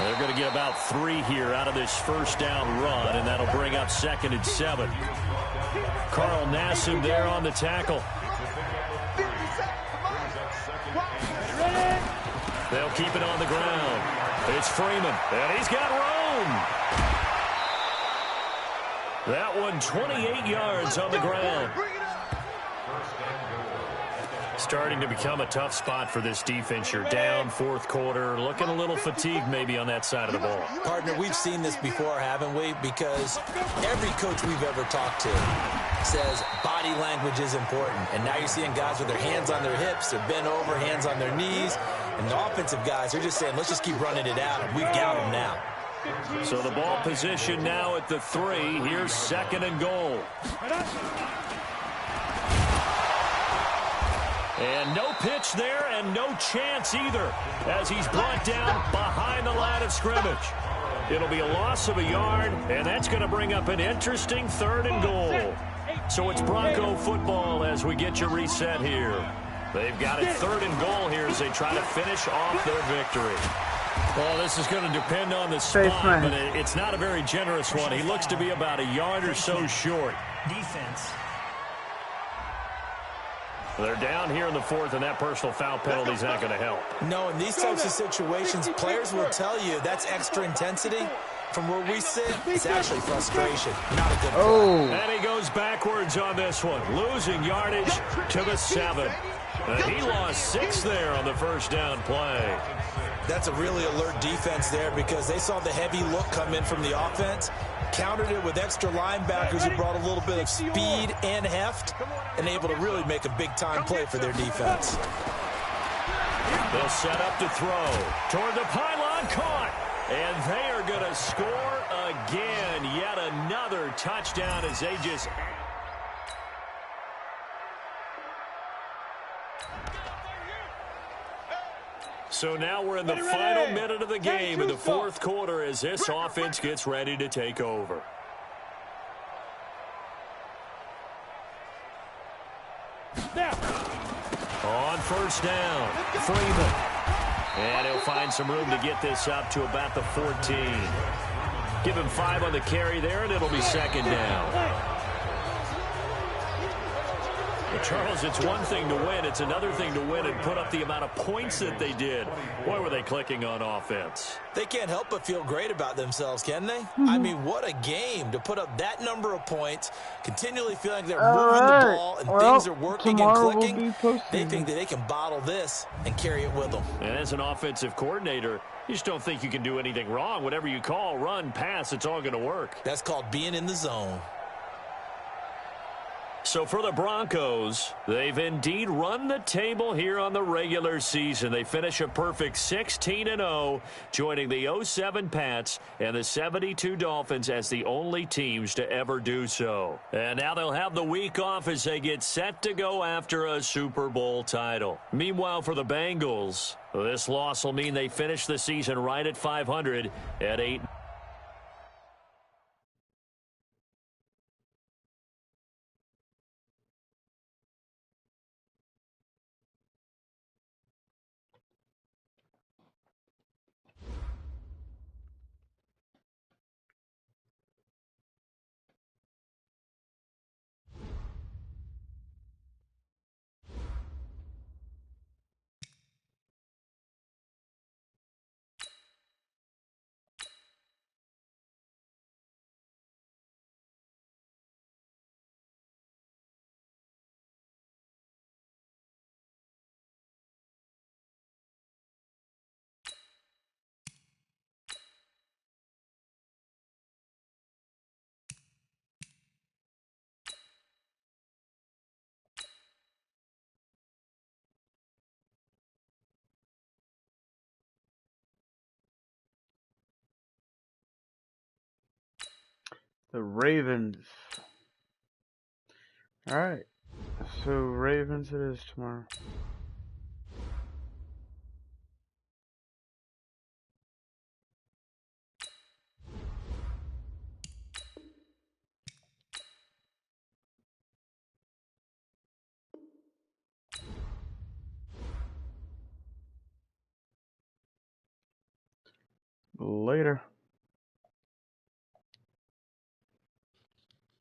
[SPEAKER 3] They're going to get about 3 here out of this 1st down run, and that'll bring up 2nd and 7. Carl Nassib there on the tackle. They'll keep it on the ground. It's Freeman, and he's got room. That one 28 yards on the ground. Starting to become a tough spot for this defense. You're down 4th quarter, looking a little fatigued maybe on that side of the ball.
[SPEAKER 4] Partner, we've seen this before, haven't we? Because every coach we've ever talked to says body language is important. And now you're seeing guys with their hands on their hips, they're bent over, hands on their knees. And the offensive guys are just saying, let's just keep running it out, and we've got them now.
[SPEAKER 3] So the ball position now at the 3. Here's 2nd and goal. And no pitch there, and no chance either, as he's brought down behind the line of scrimmage. It'll be a loss of a yard, and that's going to bring up an interesting 3rd and goal. So it's Bronco football as we get you reset here. They've got it 3rd and goal here as they try to finish off their victory. Well, this is going to depend on the spot, but it's not a very generous one. He looks to be about a yard or so short.
[SPEAKER 6] Defense.
[SPEAKER 3] They're down here in the 4th, and that personal foul penalty is not going to help.
[SPEAKER 4] No, in these types of situations, players will tell you that's extra intensity. From where we sit, it's actually frustration. Not a good play.
[SPEAKER 3] And he goes backwards on this one, losing yardage to the 7. He lost 6 there on the 1st down play.
[SPEAKER 4] That's a really alert defense there because they saw the heavy look come in from the offense, countered it with extra linebackers who brought a little bit of speed and heft, and able to really make a big-time play for their defense.
[SPEAKER 3] They'll set up to throw. Toward the pylon, caught. And they are going to score again. Yet another touchdown as they just... So now we're in the final minute of the game in the 4th quarter as this offense gets ready to take over. On 1st down, Freeman. And he'll find some room to get this up to about the 14. Give him 5 on the carry there, and it'll be 2nd down. Well, Charles, it's one thing to win. It's another thing to win and put up the amount of points that they did. Boy, were they clicking on offense.
[SPEAKER 4] They can't help but feel great about themselves, can they? I mean, what a game to put up that number of points, continually feeling like they're moving the ball and things are working and clicking. They think that they can bottle this and carry it with them.
[SPEAKER 3] And as an offensive coordinator, you just don't think you can do anything wrong. Whatever you call, run, pass, it's all going to work.
[SPEAKER 4] That's called being in the zone.
[SPEAKER 3] So for the Broncos, they've indeed run the table here on the regular season. They finish a perfect 16-0, joining the 07 Pats and the 72 Dolphins as the only teams to ever do so. And now they'll have the week off as they get set to go after a Super Bowl title. Meanwhile, for the Bengals, this loss will mean they finish the season right at 500 at 8.
[SPEAKER 1] The Ravens. Alright. So Ravens it is tomorrow. Later.